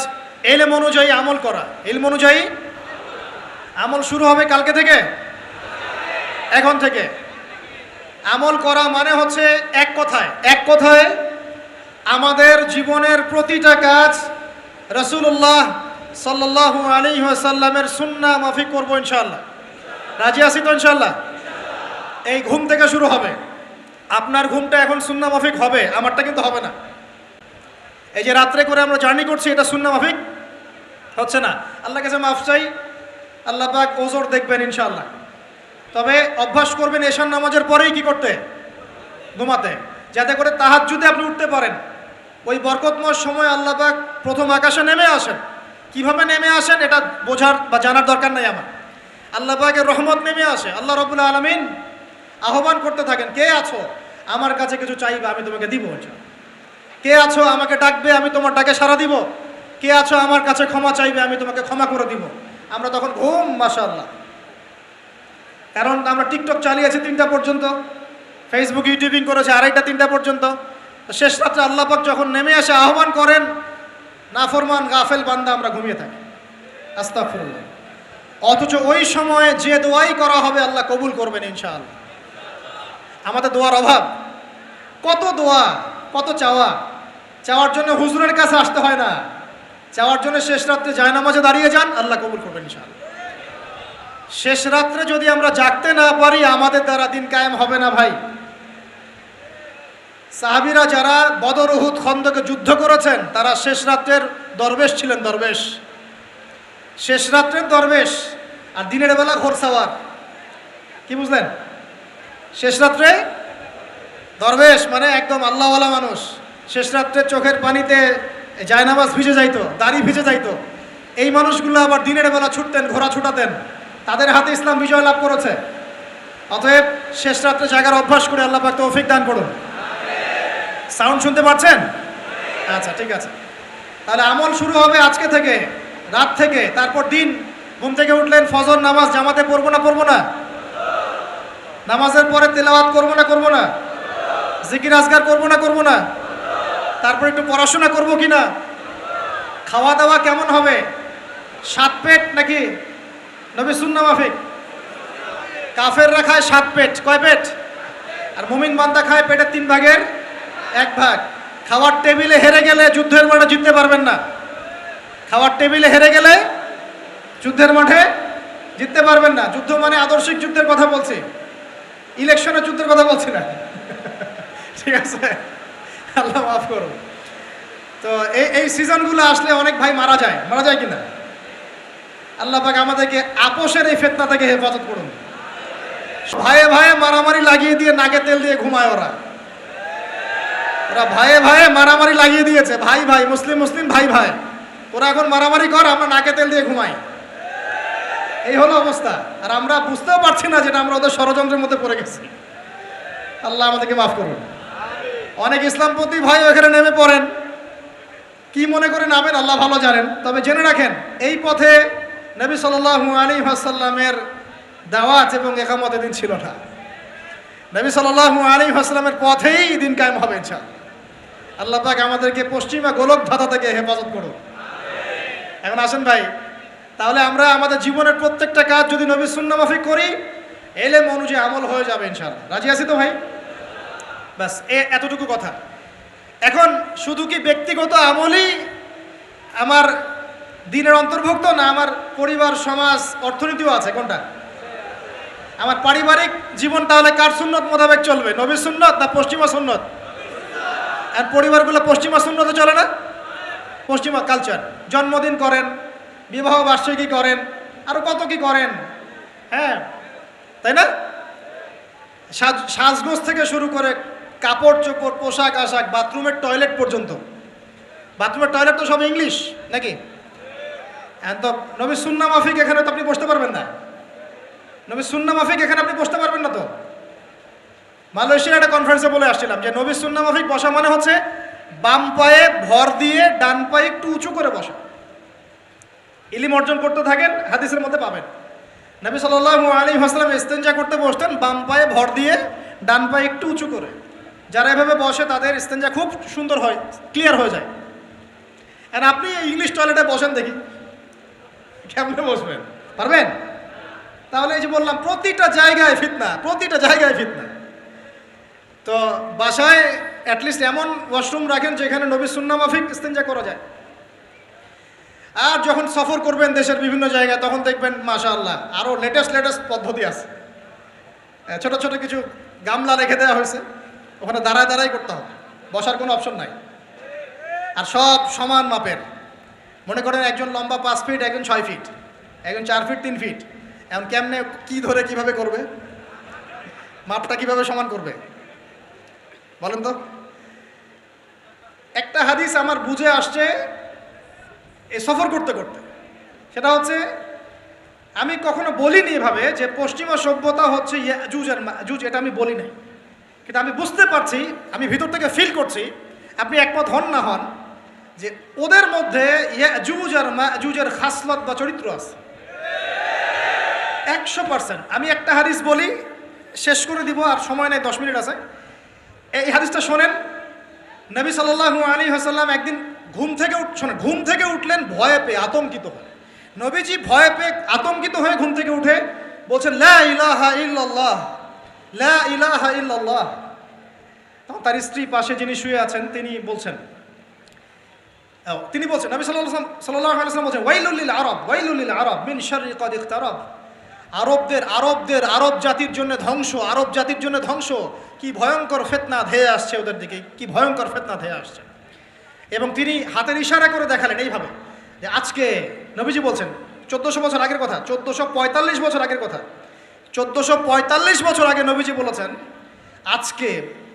ইলম অনুযায়ী আমল করা। ইলম অনুযায়ী আমল শুরু হবে কালকে থেকে, এখন থেকে। আমল করা মানে হচ্ছে এক কথায় আমাদের জীবনের প্রতিটা কাজ রাসূলুল্লাহ সাল্লাল্লাহু আলাইহি ওয়াসাল্লামের সুন্নাহ মাফিক করব ইনশাআল্লাহ। রাজি আছি তো ইনশাআল্লাহ? এই ঘুম থেকে শুরু হবে। আপনার ঘুমটা এখন সুন্নাহ মাফিক হবে, আমারটা কিন্তু হবে না। এই যে রাত্রে করে আমরা জার্নি করছি, এটা সুন্নাহ মাফিক হচ্ছে না। আল্লাহর কাছে মাফ চাই, আল্লাহ পাক ওজর দেখবেন ইনশাআল্লাহ। তবে অভ্যাস করবেন এশার নামাজের পরেই কি করতে? ঘুমাতে, যাতে করে তাহাজ্জুদে আপনি উঠতে পারেন। ওই বরকতময় সময় আল্লাহ পাক প্রথম আকাশে নেমে আসেন। কিভাবে নেমে আসেন এটা বোঝার বা জানার দরকার নাই আমার। আল্লাহ পাকের রহমত নেমে আসে। আল্লাহ রাব্বুল আলামিন আহ্বান করতে থাকেন, কে আছো আমার কাছে কিছু চাইবে আমি তোমাকে দিব। কে আছো আমাকে ডাকবে আমি তোমার ডাকে সাড়া দিব। কে আছো আমার কাছে ক্ষমা চাইবে আমি তোমাকে ক্ষমা করে দিব। আমরা তখন ঘুম, মাশাআল্লাহ। কারণ আমরা টিকটক চালিয়েছি 3টা পর্যন্ত, ফেসবুক ইউটিউবিং করেছে 2:30-3টা পর্যন্ত। শেষ রাত্রে আল্লাহ পাক যখন নেমে আসে, আহ্বান করেন, নাফরমান গাফেল বান্দা আমরা ঘুমিয়ে থাকি। আস্তাগফিরুল্লাহ। অথচ ওই সময়ে যে দোয়াই করা হবে আল্লাহ কবুল করবেন ইনশাআল্লাহ। আমাদের দোয়ার অভাব, কত দোয়া, কত চাওয়ার জন্য হুজুরের কাছে আসতে হয় না। চাওয়ার জন্য শেষ রাত্রে জায়নামাজে দাঁড়িয়ে যান, আল্লাহ কবুল করবেন ইনশাআল্লাহ। শেষ রাত্রে যদি আমরা জাগতে না পারি, আমাদের দ্বারা দিন কায়েম হবে না ভাই। সাহাবীরা যারা বদর, উহুদ, খন্দকে যুদ্ধ করেছেন, তারা শেষ রাত্রের দরবেশ ছিলেন। শেষ রাত্রের দরবেশ, আর দিনের বেলা ঘোড়সাওয়ার। কি বুঝলেন? শেষ রাত্রে দরবেশ মানে একদম আল্লাহওয়ালা মানুষ, শেষ রাত্রে চোখের পানিতে জায়নামাজ ভিজে যাইতো, দাড়ি ভিজে যাইতো। এই মানুষগুলো আবার দিনের বেলা ছুটতেন, ঘোড়া ছুটাতেন, তাদের হাতে ইসলাম বিজয় লাভ করেছে। অতএব শেষ রাত্রে জাগার অভ্যাস করে আল্লাহ পাক তৌফিক দান করুন। সাউন্ড শুনতে পাচ্ছেন? আচ্ছা, ঠিক আছে। তাহলে আমল শুরু হবে আজকে থেকে, রাত থেকে। তারপর দিন ঘুম থেকে উঠলেন, ফজর নামাজ জামাতে পড়বো না? নামাজের পরে তেলাওয়াত করবো না? জিকির আজগার করবো না? তারপর একটু পড়াশোনা করবো কিনা? খাওয়া দাওয়া কেমন হবে? 7 পেট নাকি নবী সুন্নাহ মাফিক? কাফেররা খায় 7 পেট। কয় পেট? আর মুমিন বান্দা খায় পেটের 3 ভাগের 1 ভাগ। খাওয়ার টেবিলে হেরে গেলে যুদ্ধের মাঠে জিততে পারবেন না। খাওয়ার টেবিলে হেরে গেলে যুদ্ধের মাঠে জিততে পারবেন না। যুদ্ধ মানে আদর্শিক যুদ্ধের কথা বলছি, ইলেকশনের যুদ্ধের কথা বলছি না। ঠিক আছে, আল্লাহ মাফ করুন। তো এই সিজনগুলো আসলে অনেক ভাই মারা যায় কিনা? আল্লাহ পাক আমাদেরকে আপোষের এই ফিতনা থেকে হেফাজত করুন। ভাইয়ে ভাইয়ে মারামারি লাগিয়ে দিয়ে নাকে তেল দিয়ে ঘুমায় ওরা ভাইয়ে ভাইয়ে মারামারি লাগিয়ে দিয়েছে। ভাই ভাই, মুসলিম ভাই ভাই, ওরা এখন মারামারি কর, আমরা নাকে তেল দিয়ে ঘুমাই। এই হলো অবস্থা। আর আমরা বুঝতেও পারছি না যেটা আমরা ওদের ষড়যন্ত্রের মধ্যে পড়ে গেছি। আল্লাহ আমাদেরকে মাফ করুন। অনেক ইসলামপন্থী ভাই এখানে নেমে পড়েন, কি মনে করে নামেন আল্লাহ ভালো জানেন। তবে জেনে রাখেন, এই পথে নবী সাল্লাল্লাহু আলাইহি ওয়াসাল্লামের দাওয়াত এবং ইকামতের দিন ছিল না। নবী সাল্লাল্লাহু আলাইহি ওয়াসাল্লামের পথেই দিন কায়েম হবে ইনশাআল্লাহ। আল্লাহ পাক আমাদেরকে পশ্চিমা গোলক ধাঁধা থেকে হেফাজত করুন। এখন আসেন ভাই, তাহলে আমরা আমাদের জীবনের প্রত্যেকটা কাজ যদি নবী সুন্নাহ মাফিক করি, এলেম অনুযায়ী আমল হয়ে যাবে ইনশাআল্লাহ। রাজি আছি তো ভাই? ব্যাস এতটুকু কথা। এখন শুধু কি ব্যক্তিগত আমলই আমার দিনের অন্তর্ভুক্ত, না আমার পরিবার, সমাজ, অর্থনীতিও আছে? কোনটা? আমার পারিবারিক জীবন তাহলে কার সুন্নত মোতাবেক চলবে? নবীর সুন্নত না পশ্চিমা সুন্নত? আর পরিবারগুলো পশ্চিমা সুন্নতে চলে না? পশ্চিমা কালচার। জন্মদিন করেন, বিবাহ বার্ষিকী করেন, আরো কত কি করেন, হ্যাঁ তাই না? সাজগোজ থেকে শুরু করে কাপড় চোপড়, পোশাক আশাক, বাথরুমের টয়লেট পর্যন্ত। বাথরুমের টয়লেট তো সব ইংলিশ নাকি? তো নবী সুন্নাহ মাফিক এখানে তো আপনি বসতে পারবেন না। নবী সুন্নাহ মাফিক এখানে আপনি বসতে পারবেন না। তো মালয়েশিয়ার একটা কনফারেন্সে বলে আসছিলাম যে নবী সুন্নাহ মাফিক বসা মানে হচ্ছে বাম পায়ে ভর দিয়ে ডান পায়ে একটু উঁচু করে বসা। ইলম অর্জন করতে থাকেন, হাদিসের মধ্যে পাবেন। নবী সাল্লাল্লাহু আলাইহি ওয়াসাল্লাম ইস্তেনজা করতে বসতেন বাম পায়ে ভর দিয়ে ডান পায়ে একটু উঁচু করে। যারা এভাবে বসে তাদের ইস্তেনজা খুব সুন্দর হয়, ক্লিয়ার হয়ে যায়। আর আপনি ইংলিশ টয়লেটে বসেন দেখি, কেমনে বসবেন? পারবেন? তাহলে এই যে বললাম, প্রতিটা জায়গায় ফিতনা। তো বাসায় অ্যাটলিস্ট এমন ওয়াশরুম রাখেন যেখানে নবী সুন্নাহ মাফিক ইস্তেনজা করা যায়। আর যখন সফর করবেন দেশের বিভিন্ন জায়গায়, তখন দেখবেন মাশাআল্লাহ আরও লেটেস্ট পদ্ধতি আছে। ছোট ছোট কিছু গামলা রেখে দেওয়া হয়েছে, ওখানে দাঁড়ায় করতে হবে, বসার কোনো অপশন নাই। আর সব সমান মাপের। মনে করেন একজন লম্বা 5 ফিট, একজন 6 ফিট, একজন 4 ফিট 3 ফিট। এখন কেমনে কি ধরে কিভাবে করবে? মাপটা কিভাবে সমান করবে বলেন তো? একটা হাদিস আমার বুঝে আসছে এই সফর করতে করতে, সেটা হচ্ছে, আমি কখনো বলিনি এভাবে যে পশ্চিমা সভ্যতা হচ্ছে ইয়াজুজ আর মাজুজ, এটা আমি বলি নাই। কিন্তু আমি বুঝতে পারছি, আমি ভিতর থেকে ফিল করছি, আপনি একমত হন না হন, যে ওদের মধ্যে ইয়াজুজ আর মাজুজের খাসলত বা চরিত্র আছে 100%। আমি একটা হাদিস বলি, শেষ করে দিব, আর সময় নেই, 10 মিনিট আছে। এই হাদিসটা শোনেন। নবী সাল্লাল্লাহু আলাইহি ওয়াসাল্লাম একদিন ঘুম থেকে উঠলেন ভয়ে পেয়ে, আতঙ্কিত হয়ে। নবীজি ভয়ে পেয়ে আতঙ্কিত হয়ে ঘুম থেকে উঠে বলছেন, লা ইলাহা ইল্লাল্লাহ, লা ইলাহা ইল্লাল্লাহ। তখন তার স্ত্রী পাশে যিনি শুয়ে আছেন তিনি বলছেন, নবী সাল্লাল্লাহু আলাইহি ওয়াসাল্লাম বলছেন, ওয়াইলুল লিল আরব মিন শাররি ক্বাদ ইখতারাব। আরব জাতির জন্য ধ্বংস, কি ভয়ঙ্কর ফিতনা ধেয়ে আসছে ওদের দিকে, কি ভয়ঙ্কর ফিতনা ধেয়ে আসছে। এবং তিনি হাতের ইশারা করে দেখালেন এইভাবে, যে আজকে নবীজি বলছেন 1400 বছর আগের কথা, 1445 বছর আগের কথা, 1445 বছর আগে নবীজি বলেছেন আজকে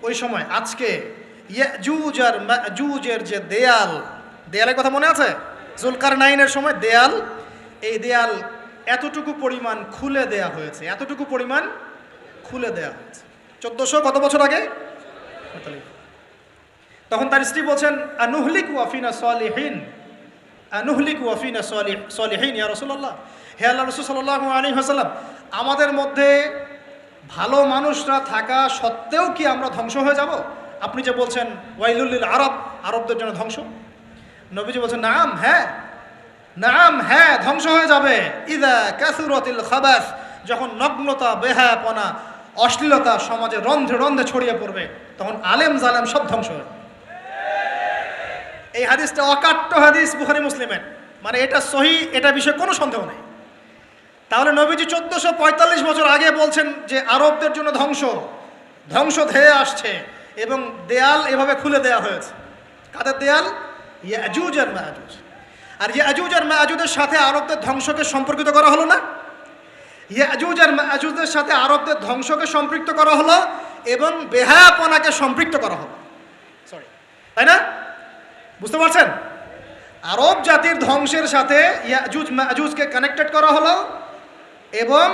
ওই সময় আজকে ইয়াজুজ আর মাজুজের যে দেয়ালের কথা মনে আছে? জুলকারনাইনের সময় দেয়াল, এই দেয়াল এতটুকু পরিমাণ খুলে দেয়া হয়েছে, এতটুকু পরিমাণ খুলে দেয়া হয়েছে 1400 কত বছর আগে? তখন তার স্ত্রী বলছেন আনুহলিক ওয়াফিনা সালিহিন, আনুহলিক ওয়াফিনা সালিহিন ইয়া রাসূলুল্লাহ, হে আল্লাহ রাসূল সাল্লাল্লাহু আলাইহি ওয়াসাল্লাম, আমাদের মধ্যে ভালো মানুষরা থাকা সত্ত্বেও কি আমরা ধ্বংস হয়ে যাব? আপনি যে বলছেন ওয়াইলুল লিল আরব, আরবদের জন্য ধ্বংস। নবীজি বলছেন নাম হ্যাঁ, নাম হ্যাঁ, ধ্বংস হয়ে যাবে। ইযা কাসুরাতিল খাবাস, যখন নগ্নতা, বেহায়াপনা, অশ্লীলতা সমাজে রন্ধ্রে রন্ধ্রে ছড়িয়ে পড়বে, তখন আলেম জালেম সব ধ্বংস হবে। এই হাদিসটা অকাট্য হাদিস বুখারী মুসলিমের, মানে এটা সহিহ, এটা বিষয়ে কোনো সন্দেহ নেই। তাহলে নবীজি 1445 বছর আগে বলছেন যে আরবদের জন্য ধ্বংস ধেয়ে আসছে এবং দেয়াল এভাবে খুলে দেয়া হয়েছে। কাদের দেয়াল? ইয়াজুজ আর মাজুজ। আর ইয়াজুজ আর মাজুজের সাথে আরবদের ধ্বংসকে সম্পর্কিত করা হলো না? ইয়াজুজ আর মাজুজের সাথে আরবদের ধ্বংসকে সম্পৃক্ত করা হলো এবং বেহায়াপনাকে সম্পৃক্ত করা হলো, সরি, তাই না? বুঝতে পারছেন? আরব জাতির ধ্বংসের সাথে ইয়াজুজ মাজুজকে কানেক্টেড করা হলো এবং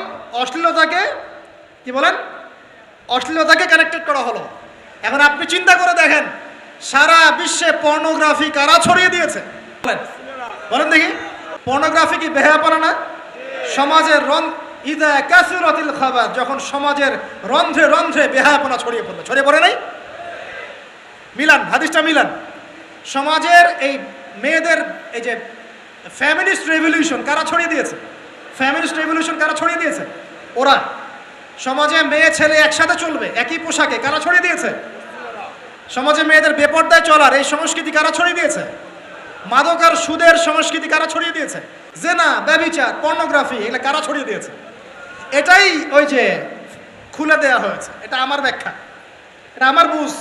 অশ্লীলতাকে, কি বলেন, অশ্লীলতাকে কানেক্টেড করা হলো। এখন আপনি চিন্তা করে দেখেন, সারা বিশ্বে পর্নোগ্রাফি কারা ছড়িয়ে দিয়েছে? বলেন দেখি, পর্নোগ্রাফি কি বেহায়াপনা না? সমাজের ইদা কাসুরাতিল খাবাস, যখন সমাজের রন্ধ্রে রন্ধ্রে বেহায়াপনা ছড়িয়ে পড়লো, ছড়িয়ে পড়ে নাই? মিলান, হাদিসটা মিলান। সমাজের এই মেয়েদের এই যে ফ্যামিলিস্ট রেভলিউশন কারা ছড়িয়ে দিয়েছে? ফ্যামিলিস্ট রেভলিউশন কারা ছড়িয়ে দিয়েছে? ওরা। সমাজে মেয়ে ছেলে একসাথে চলবে একই পোশাকে কারা ছড়িয়ে দিয়েছে? সমাজে মেয়েদের বেপর্দায় চলার এই সংস্কৃতি কারা ছড়িয়ে দিয়েছে? মাদক আর সুদের সংস্কৃতি কারা ছড়িয়ে দিয়েছে? জেনা, ব্যভিচার, পর্নোগ্রাফি, এগুলো কারা ছড়িয়ে দিয়েছে? এটাই ওই যে খুলে দেয়া হয়েছে। এটা আমার ব্যাখ্যা, এটা আমার বুঝ।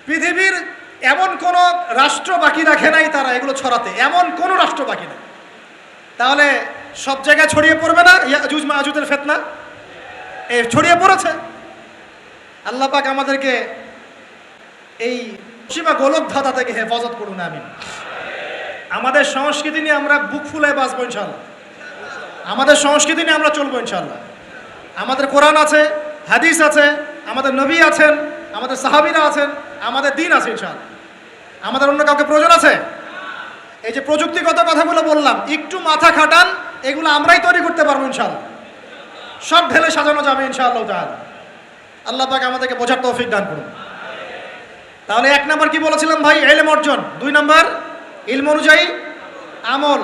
পৃথিবীর এমন কোন রাষ্ট্র বাকি রাখে নাই তারা এগুলো ছড়াতে, এমন কোন রাষ্ট্র বাকি নেই। তাহলে সব জায়গায় ছড়িয়ে পড়বে না ইয়াজুজ মাজুজের ফিতনা? এই ছড়িয়ে পড়েছে। আল্লাহ পাক আমাদেরকে এই সীমা গোলকধাঁধা থেকে হেফাজত করুন, আমিন। আমাদের সংস্কৃতি নিয়ে আমরা বুক ফুলে বাঁচবো ইনশাআল্লাহ, আমাদের সংস্কৃতি নিয়ে আমরা চলবো ইনশাআল্লাহ। আমাদের কোরআন আছে, হাদিস আছে, আমাদের নবী আছেন, আমাদের সাহাবীরা আছেন, আমাদের দিন আছে ইনশাআল্লাহ। আমাদের অন্য কাউকে প্রয়োজন আছে? এই যে প্রযুক্তিগত কথাগুলো বললাম, একটু মাথা খাটান, এগুলো আমরাই তৈরি করতে পারবো ইনশাআল্লাহ। সব ঢেলে সাজানো যাবে ইনশাআল্লাহ তাআলা। আল্লাহ পাক আমাদেরকে বোঝার তৌফিক দান করুন। তাহলে 1 নাম্বার কি বলেছিলাম ভাই? ইলম অর্জন। 2 নাম্বার ইলম অনুযায়ী আমল।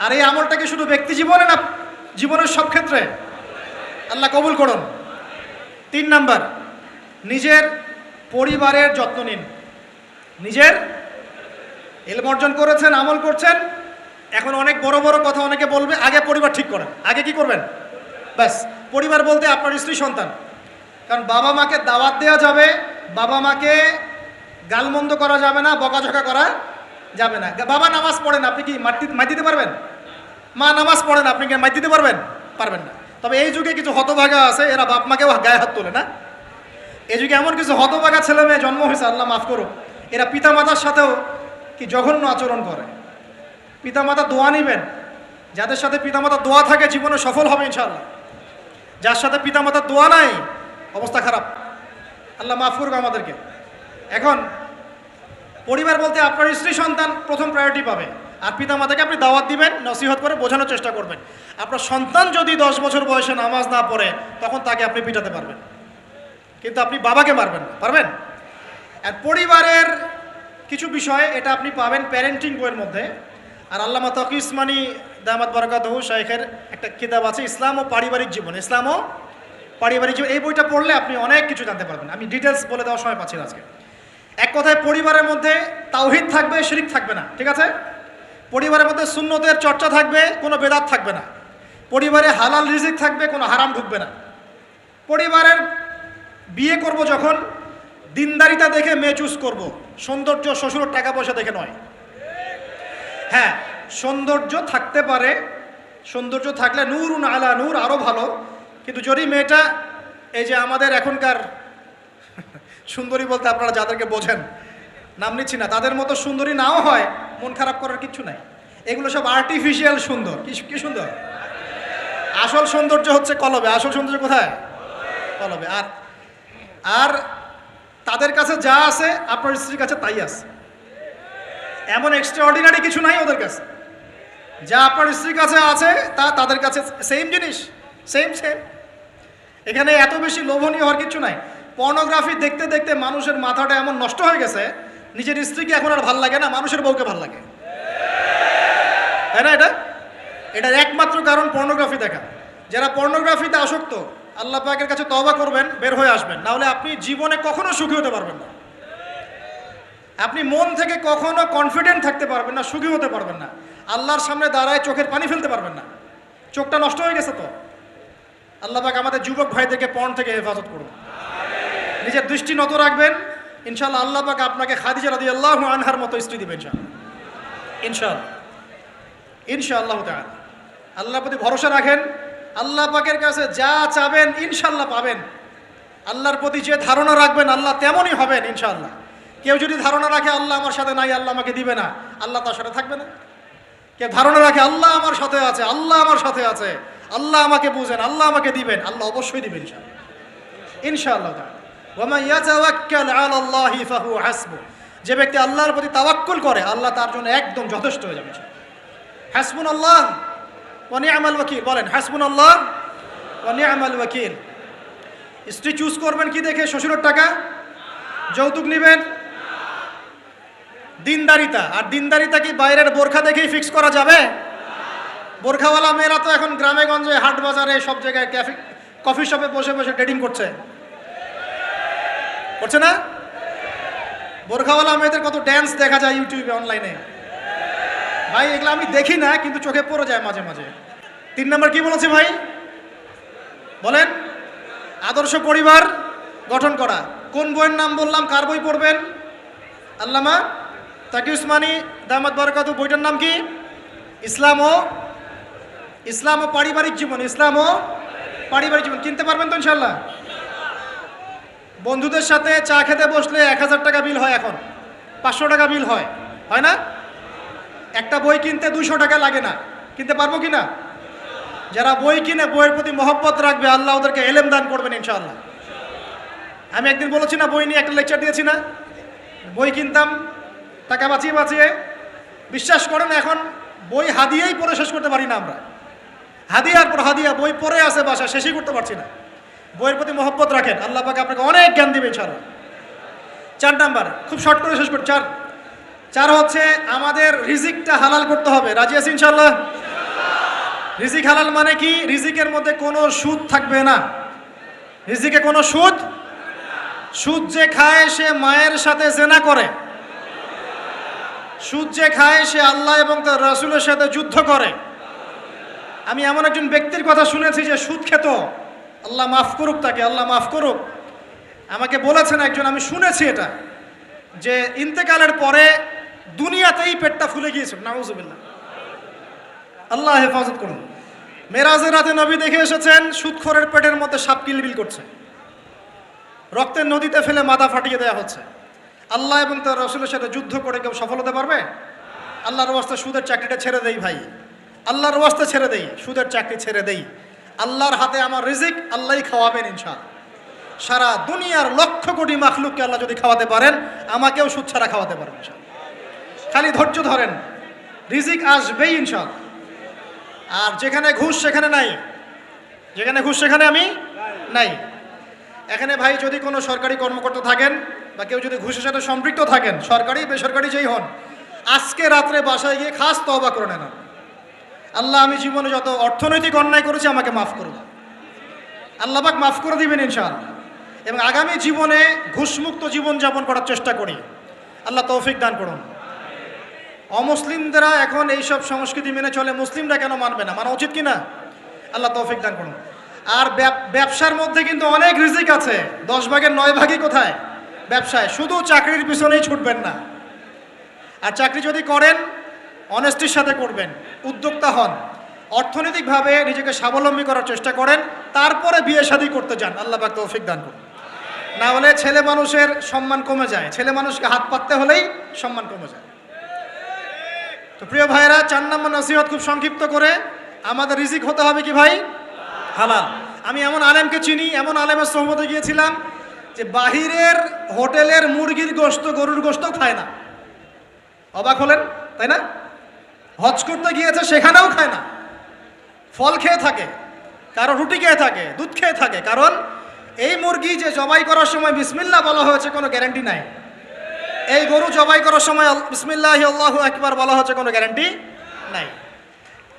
আর এই আমলটা কি শুধু ব্যক্তি জীবনে না জীবনের সব ক্ষেত্রে? আল্লাহ কবুল করুন। 3 নাম্বার নিজের পরিবারের যত্ন নিন। নিজের ইলম অর্জন করেছেন, আমল করছেন, এখন অনেক বড় বড় কথা অনেকে বলবে, আগে পরিবার ঠিক করেন। আগে কি করবেন? ব্যাস, পরিবার বলতে আপনার স্ত্রী সন্তান। কারণ বাবা মাকে দাওয়াত দেওয়া যাবে, বাবা মাকে গালমন্দ করা যাবে না, বকাঝকা করা যাবে না। বাবা নামাজ পড়েন, আপনি কি মাই দিতে পারবেন? মা নামাজ পড়েন, আপনি কি মাই দিতে পারবেন? পারবেন না। তবে এই যুগে কিছু হতভাগা আছে, এরা বাপ মাকেও গায়ে হাত তোলে না। এই যুগে এমন কিছু হতভাগা ছেলে মেয়ে জন্ম হয়েছে, আল্লাহ মাফ করুক, এরা পিতামাতার সাথেও কি জঘন্য আচরণ করে। পিতামাতা দোয়া নিবেন, যাদের সাথে পিতামাতার দোয়া থাকে জীবনে সফল হবে ইনশাআল্লাহ। যার সাথে পিতামাতার দোয়া নাই, অবস্থা খারাপ। আল্লাহ মাফ করুক আমাদেরকে। এখন পরিবার বলতে আপনার স্ত্রী সন্তান প্রথম প্রায়োরিটি পাবে, আর পিতামাতাকে আপনি দাওয়াত দিবেন, নসিহত করে বোঝানোর চেষ্টা করবেন। আপনার সন্তান যদি 10 বছর বয়সে নামাজ না পড়ে, তখন তাকে আপনি পিটাতে পারবেন, কিন্তু আপনি বাবাকে মারবেন না, পারবেন? আর পরিবারের কিছু বিষয় এটা আপনি পাবেন প্যারেন্টিং বইয়ের মধ্যে। আর আল্লামা তকি উসমানী দামাত বারাকাতুহু শাইখের একটা কিতাব আছে, ইসলাম ও পারিবারিক জীবন। ইসলাম ও পারিবারিক জীবন, এই বইটা পড়লে আপনি অনেক কিছু জানতে পারবেন। আমি ডিটেলস বলে দেওয়ার সময় পাচ্ছি না আজকে। এক কথায় পরিবারের মধ্যে তাওহীদ থাকবে, শিরক থাকবে না, ঠিক আছে? পরিবারের মধ্যে সুন্নতের চর্চা থাকবে, কোনো বেদাত থাকবে না। পরিবারে হালাল রিজিক থাকবে, কোনো হারাম ঢুকবে না। পরিবারের বিয়ে করব যখন, দিনদারিতা দেখে মেয়ে চুজ করব, সৌন্দর্য শ্বশুরের টাকা পয়সা দেখে নয়। হ্যাঁ, সৌন্দর্য থাকতে পারে, সৌন্দর্য থাকলে নূরুন আলা নূর, আরও ভালো। কিন্তু যদি মেয়েটা এই যে আমাদের এখনকার সুন্দরী বলতে আপনারা যাদেরকে বোঝেন, নাম নিচ্ছি না, তাদের মতো সুন্দরী নাও হয়, মন খারাপ করার কিচ্ছু নাই। এগুলো সব আর্টিফিশিয়াল সুন্দর। কি সুন্দর? আসল সৌন্দর্য হচ্ছে কলবে। আসল সৌন্দর্য কোথায়? কলবে। আর তাদের কাছে যা আছে আপনার স্ত্রীর কাছে তাই আছে। এমন এক্সট্রা অর্ডিনারি কিছু নাই ওদের কাছে। যা আপনার স্ত্রীর কাছে আছে তা তাদের কাছে সেম জিনিস, সেম। এখানে এত বেশি লোভনীয় হওয়ার কিছু নাই। পর্নোগ্রাফি দেখতে দেখতে মানুষের মাথাটা এমন নষ্ট হয়ে গেছে, নিজের স্ত্রীকে এখন আর ভাল লাগে না, মানুষের বউকে ভাল লাগে, তাই না? এটার একমাত্র কারণ পর্নোগ্রাফি দেখা। যারা পর্নোগ্রাফিতে আসক্ত, আল্লাহ পাকের কাছে তওবা করবেন, বের হয়ে আসবেন, নাহলে আপনি জীবনে কখনো সুখী হতে পারবেন না। আপনি মন থেকে কখনো কনফিডেন্ট থাকতে পারবেন না, সুখী হতে পারবেন না। আল্লাহর সামনে দাঁড়ায় চোখের পানি ফেলতে পারবেন না। চোখটা নষ্ট হয়ে গেছে তো। আল্লাহ পাক আমাদের যুবক ভাইদেরকে পর্ন থেকে হেফাজত করুন। নিজের দৃষ্টি নত রাখবেন, ইনশাআল্লাহ আল্লাহ পাক আপনাকে খাদিজা রাদিয়াল্লাহু আনহার মতো স্ত্রী দিবেন ইনশাআল্লাহ তাআলা। আল্লাহর প্রতি ভরসা রাখেন, আল্লাহ পাকের কাছে যা চাবেন ইনশাআল্লাহ পাবেন। আল্লাহর প্রতি যে ধারণা রাখবেন আল্লাহ তেমনই হবেন ইনশাআল্লাহ। কেউ যদি ধারণা রাখে আল্লাহ আমার সাথে নাই, আল্লাহ আমাকে দিবে না, আল্লাহ তার সাথে থাকবে না। কেউ ধারণা রাখে আল্লাহ আমার সাথে আছে, আল্লাহ আমার সাথে আছে, আল্লাহ আমাকে বুঝেন, আল্লাহ আমাকে দিবেন, আল্লাহ অবশ্যই দিবেন ইনশাআল্লাহ। ওয়া মান ইয়াতাওয়াক্কাল আলাল্লাহি ফাহুয়া হাসবুহ। যে ব্যক্তি আল্লাহর প্রতি তাওয়াক্কুল করে আল্লাহ তার জন্য একদম যথেষ্ট হয়ে যাবে। হাসবুনাল্লাহ ওয়া নি'মাল ওয়াকিল। বলেন হাসবুনাল্লাহ ওয়া নি'মাল ওয়াকিল। স্ত্রী চুজ করবেন কি দেখে? শ্বশুরের টাকা, যৌতুক নেবেন, দিনদারিতা। আর দিনদারিতা কি বাইরের বোরখা দেখেই ফিক্স করা যাবে? বোরখাওয়ালা মেয়েরা তো এখন গ্রামে গঞ্জে, হাট বাজারে, সব জায়গায় কফি শপে বসে বসে ডেটিং করছে না? বোরখাওয়ালা মেয়েদের কত ড্যান্স দেখা যায় ইউটিউবে, অনলাইনে। ভাই এগুলো আমি দেখি না, কিন্তু চোখে পড়ে যায় মাঝে মাঝে। 3 নম্বর কি বলেছে ভাই? বলেন। আদর্শ পরিবার গঠন করা। কোন বইয়ের নাম বললাম? কার বই পড়বেন? আল্লামা তাকি উসমানী দামাত বারাকাতু। বইটার নাম কি? ইসলাম ও পারিবারিক জীবন। ইসলাম ও পারিবারিক জীবন। কিনতে পারবেন তো ইনশাল্লাহ? বন্ধুদের সাথে চা খেতে বসলে 1000 টাকা বিল হয়, এখন 500 টাকা বিল হয় না? একটা বই কিনতে 200 টাকা লাগে না। কিনতে পারবো কি না? যারা বই কিনে বইয়ের প্রতি মহব্বত রাখবে আল্লাহ ওদেরকে এলেম দান করবেন ইনশাআল্লাহ। আমি একদিন বলেছি না, বই নিয়ে একটা লেকচার দিয়েছি না? বই কিনতাম টাকা বাঁচিয়ে। বিশ্বাস করেন এখন বই হাদিয়াই পড়ে শেষ করতে পারি না আমরা। হাদিয়ার পর হাদিয়া বই পড়ে আছে বাসা, শেষই করতে পারছি না। বইয়ের প্রতি মহব্বত রাখেন, আল্লাহ পাক আপনাকে অনেক জ্ঞান দিবেন ইনশাআল্লাহ। 4 নাম্বার, খুব শর্ট করে শেষ করি। 4 হচ্ছে আমাদের রিজিকটা হালাল করতে হবে। রাজি আছি ইনশাআল্লাহ? রিজিক হালাল মানে কি? রিজিকের মধ্যে কোনো সুদ থাকবে না। রিজিকে কোনো সুদ যে খায় সে মায়ের সাথে জেনা করে। সুদ যে খায় সে আল্লাহ এবং তার রাসূলের সাথে যুদ্ধ করে। আমি এমন একজন ব্যক্তির কথা শুনেছি যে সুদ খেত, আল্লাহ মাফ করুক তাকে, আল্লাহ মাফ করুক। আমাকে বলেছেন একজন, আমি শুনেছি এটা, যে ইন্তেকালের পরে দুনিয়াতেই পেটটা ফুলে গিয়েছিল। নাউজুবিল্লাহ, আল্লাহ হেফাজত করুন। মেরাজের রাতে নবী দেখে এসেছেন সুদখোরের পেটের মধ্যে সাপ কিলবিল করছে, রক্তের নদীতে ফেলে মাথা ফাটিয়ে দেওয়া হচ্ছে। আল্লাহ এবং তার রাসূলের সাথে যুদ্ধ করে কেউ সফল হতে পারবে? আল্লাহর ওয়াস্তে সুদের চাকরিটা ছেড়ে দেই ভাই, আল্লাহর ওয়াস্তে ছেড়ে দেই, সুদের চাকরি ছেড়ে দেই। আল্লাহর হাতে আমার রিজিক, আল্লাহই খাওয়াবেন ইনশাআল্লাহ। সারা দুনিয়ার লক্ষ কোটি মাখলুককে আল্লাহ যদি খাওয়াতে পারেন, আমাকেও সুদ ছাড়া খাওয়াতে পারেন ইনশাআল্লাহ। খালি ধৈর্য ধরেন, রিজিক আসবেই ইনশাআল্লাহ। আর যেখানে ঘুষ সেখানে নাই, যেখানে ঘুষ সেখানে আমি নাই। এখানে ভাই যদি কোনো সরকারি কর্মকর্তা থাকেন বা কেউ যদি ঘুষের সাথে সম্পৃক্ত থাকেন, সরকারি বেসরকারি যেই হন, আজকে রাত্রে বাসায় গিয়ে খাস তওবা করে নেন। আল্লাহ, আমি জীবনে যত অর্থনৈতিক অন্যায় করেছি আমাকে মাফ করুন। আল্লাহ পাক মাফ করে দিবেন ইনশাআল্লাহ। এবং আগামী জীবনে ঘুষমুক্ত জীবন যাপন করার চেষ্টা করি। আল্লাহ তৌফিক দান করুন। অমুসলিমরা এখন এইসব সংস্কৃতি মেনে চলে, মুসলিমরা কেন মানবে না? মানা উচিত কি না? আল্লাহ তৌফিক দান করুন। আর ব্যবসার মধ্যে কিন্তু অনেক রিজিক আছে। 10 ভাগের 9 ভাগই কোথায়? ব্যবসায়। শুধু চাকরির পিছনেই ছুটবেন না। আর চাকরি যদি করেন অনেস্টির সাথে করবেন, উদ্যোক্তা হন। অর্থনৈতিকভাবে নিজেকে স্বাবলম্বী করার চেষ্টা করেন, তারপরে বিয়ে শাদী করতে যান। আল্লাহ পাক তৌফিক দান করুন। না হলে ছেলে মানুষের সম্মান কমে যায়, ছেলে মানুষকে হাত পাততে হলেই সম্মান কমে যায়। তো প্রিয় ভাইরা, 4 নম্বর নসিহত খুব সংক্ষিপ্ত করে, আমাদের রিজিক হতে হবে কি ভাই? হালাল। আমি এমন আলেমকে চিনি, এমন আলেমের সোহবতে গিয়েছিলাম যে বাহিরের হোটেলের মুরগির গোশত, গরুর গোশত খায় না। অবাক হলেন তাই না? হজ করতে গিয়েছে, সেখানেও খায় না, ফল খেয়ে থাকে, কারো রুটি খেয়ে থাকে, দুধ খেয়ে থাকে। কারণ এই মুরগি যে জবাই করার সময় বিসমিল্লাহ বলা হয়েছে কোনো গ্যারান্টি নাই। এই গরু জবাই করার সময় বিসমিল্লাহ আল্লাহু আকবার বলা হচ্ছে কোনো গ্যারান্টি নাই।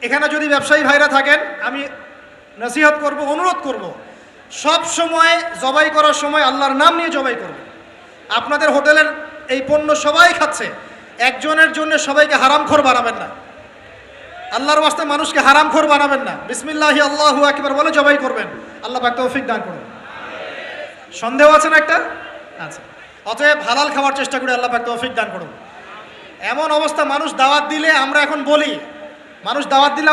এখানে যদি ব্যবসায়ী ভাইরা থাকেন, আমি নসিহত করব, অনুরোধ করব, সব সময় জবাই করার সময় আল্লাহর নাম নিয়ে জবাই করব। আপনাদের হোটেলের এই পণ্য সবাই খাচ্ছে, একজনের জন্য সবাইকে হারামখোর বানাবেন না। আল্লাহর ওয়াস্তে মানুষকে হারামখোর বানাবেন না। বিসমিল্লাহি আল্লাহু আকবার বলে জবাই করবেন। আল্লাহ পাক তৌফিক দান করুন। সন্দেহ আছে না একটা? আচ্ছা, অতএব হালাল খাওয়ার চেষ্টা করি, আল্লাহ পাক তৌফিক দান করুন। এমন অবস্থা, মানুষ দাওয়াত দিলে আমরা এখন বলি,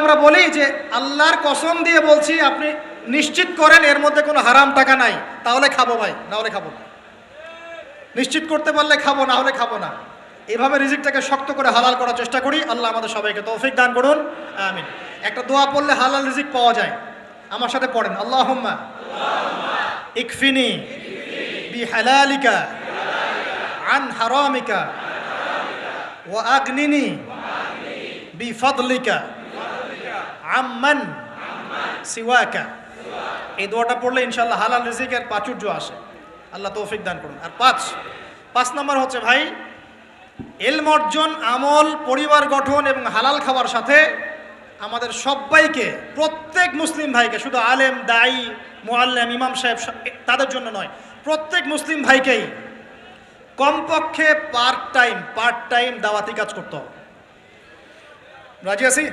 আমরা বলি যে আল্লাহর কসম দিয়ে বলছি, আপনি নিশ্চিত করেন এর মধ্যে কোনো হারাম টাকা নাই, তাহলে খাবো ভাই, না হলে খাবো না। নিশ্চিত করতে পারলে খাবো, না হলে খাবো না। এভাবে রিজিকটাকে শক্ত করে হালাল করার চেষ্টা করি। আল্লাহ আমাদের সবাইকে তৌফিক দান করুন, আমিন। একটা দোয়া পড়লে হালাল রিজিক পাওয়া যায়, আমার সাথে পড়েন, আল্লাহুম্মা ইকফিনি বিহালালিকা আন হারামিকা ওয়া আগনিনি বিফাদলিকা আম্মান সিওয়াকা। এই দোয়াটা পড়লে ইনশাআল্লাহ হালাল রিজিকের প্রাচুর্য আসে। আল্লাহ তৌফিক দান করুন। আর 5 নম্বর হচ্ছে ভাই, ইলম অর্জন, আমল, পরিবার গঠন এবং হালাল খাওয়ার সাথে আমাদের সবাইকে, প্রত্যেক মুসলিম ভাইকে, শুধু আলেম, দায়ী, মুআল্লিম, ইমাম সাহেব তাদের জন্য নয়, প্রত্যেক মুসলিম ভাইকেই কমপক্ষে পার্ট টাইম দাওয়াতি কাজ করতে হবে। রাজি আছি?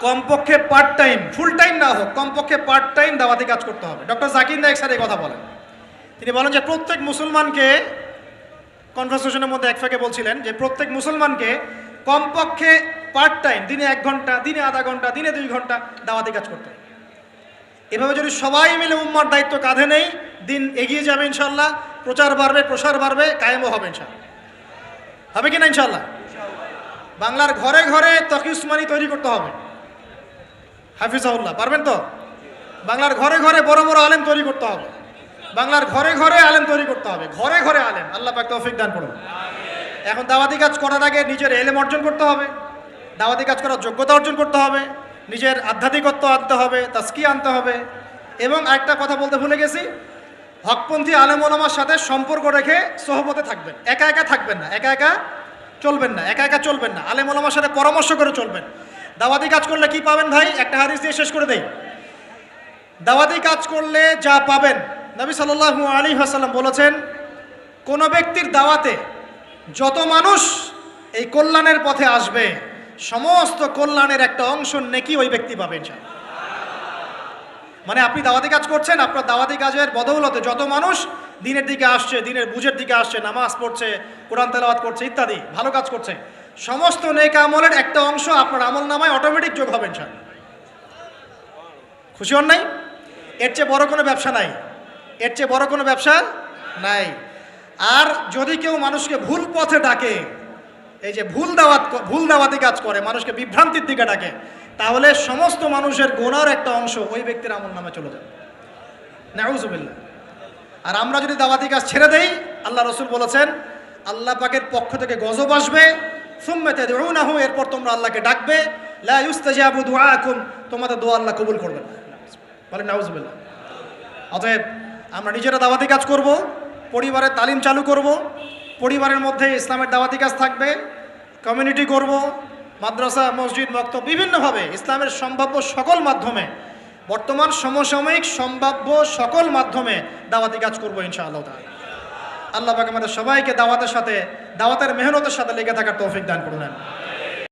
কমপক্ষে পার্ট টাইম, ফুল টাইম না হোক, কমপক্ষে পার্ট টাইম দাওয়াতি কাজ করতে হবে। ডক্টর জাকির নায়েক স্যার এই কথা বলেন। তিনি বলেন যে প্রত্যেক মুসলমানকে, কনভারসেশনের মধ্যে এক ফাঁকে বলছিলেন যে প্রত্যেক মুসলমানকে কমপক্ষে পার্ট টাইম, দিনে 1 ঘন্টা, দিনে আধা ঘন্টা, দিনে 2 ঘন্টা দাওয়াতি কাজ করতে হবে। এভাবে যদি সবাই মিলে উম্মার দায়িত্ব কাঁধে নেই, দিন এগিয়ে যাবে ইনশাল্লাহ, প্রচার বাড়বে, প্রসার বাড়বে, কায়েমও হবে ইনশাল্লাহ। হবে কি না ইনশাল্লাহ? বাংলার ঘরে ঘরে তকি উসমানী তৈরি করতে হবে, হাফিজাহুল্লাহ, পারবেন তো? বাংলার ঘরে ঘরে বড় বড় আলেম তৈরি করতে হবে, বাংলার ঘরে ঘরে আলেম তৈরি করতে হবে, ঘরে ঘরে আলেম। আল্লাহ পাক তৌফিক দান করুন। এখন দাওয়াতি কাজ করার আগে নিজের ইলম অর্জন করতে হবে, দাওয়াতি কাজ করার যোগ্যতা অর্জন করতে হবে, নিজের আধ্যাত্মিকত্ব আনতে হবে, তাজকিয়া আনতে হবে। এবং আরেকটা কথা বলতে ভুলে গেছি, হকপন্থী আলেম ওলামার সাথে সম্পর্ক রেখে সোহবতে থাকবেন, একা একা থাকবেন না, একা একা চলবেন না, আলেম ওলামার সাথে পরামর্শ করে চলবেন। দাওয়াতি কাজ করলে কি পাবেন ভাই? একটা হাদিস দিয়ে শেষ করে দেই। দাওয়াতি কাজ করলে যা পাবেন, নবী সাল্লাল্লাহু আলাইহি ওয়াসাল্লাম বলেছেন, কোন ব্যক্তির দাওয়াতে যত মানুষ এই কল্যাণের পথে আসবে, সমস্ত কল্যাণের একটা অংশ নেকি ওই ব্যক্তি পাবে ইনশাআল্লাহ। মানে আপনি দাওয়াতি কাজ করছেন, আপনার দাওয়াতি কাজের বদৌলতে যত মানুষ দিনের দিকে আসছে, দিনের বুঝের দিকে আসছে, নামাজ পড়ছে, কোরআন তেলাওয়াত করছে, ইত্যাদি ভালো কাজ করছে, সমস্ত নেক আমলের একটা অংশ আপনার আমল নামায় অটোমেটিক যোগ হবে ইনশাআল্লাহ। খুশি হন নাই? এর চেয়ে বড় কোনো ব্যবসা নাই, আর যদি কেউ মানুষকে ভুল পথে ডাকে, এই যে ভুল দাওয়াতি কাজ করে, মানুষকে বিভ্রান্তির দিকে ডাকে, তাহলে সমস্ত মানুষের গুনার একটা অংশ ওই ব্যক্তির আমল নামে চলে যাবে, নাউযুবিল্লাহ। আর আমরা যদি দাওয়াতি কাজ ছেড়ে দেই, আল্লাহ রাসূল বলেছেন, আল্লাহ পাকের পক্ষ থেকে গজব আসবে, সুম্মা তাদউনাহু, এরপর তোমরা আল্লাহকে ডাকবে, লা ইউস্তাজাবু দুআকুম, তোমাদের দোয়া আল্লাহ কবুল করবেন না। বলেন নাউযুবিল্লাহ। অতএব আমরা নিজেরা দাওয়াতি কাজ করব, পরিবারের তালিম চালু করব, পরিবারের মধ্যে ইসলামের দাওয়াতি কাজ থাকবে, কমিউনিটি করব, মাদ্রাসা, মসজিদ, মক্তব, বিভিন্নভাবে ইসলামের সম্ভাব্য সকল মাধ্যমে, বর্তমান সমসাময়িক সম্ভাব্য সকল মাধ্যমে দাওয়াতি কাজ করব ইনশাআল্লাহ তাআলা। আল্লাহ পাক আমাদের সবাইকে দাওয়াতের মেহনতের সাথে লেগে থাকার তৌফিক দান করুন।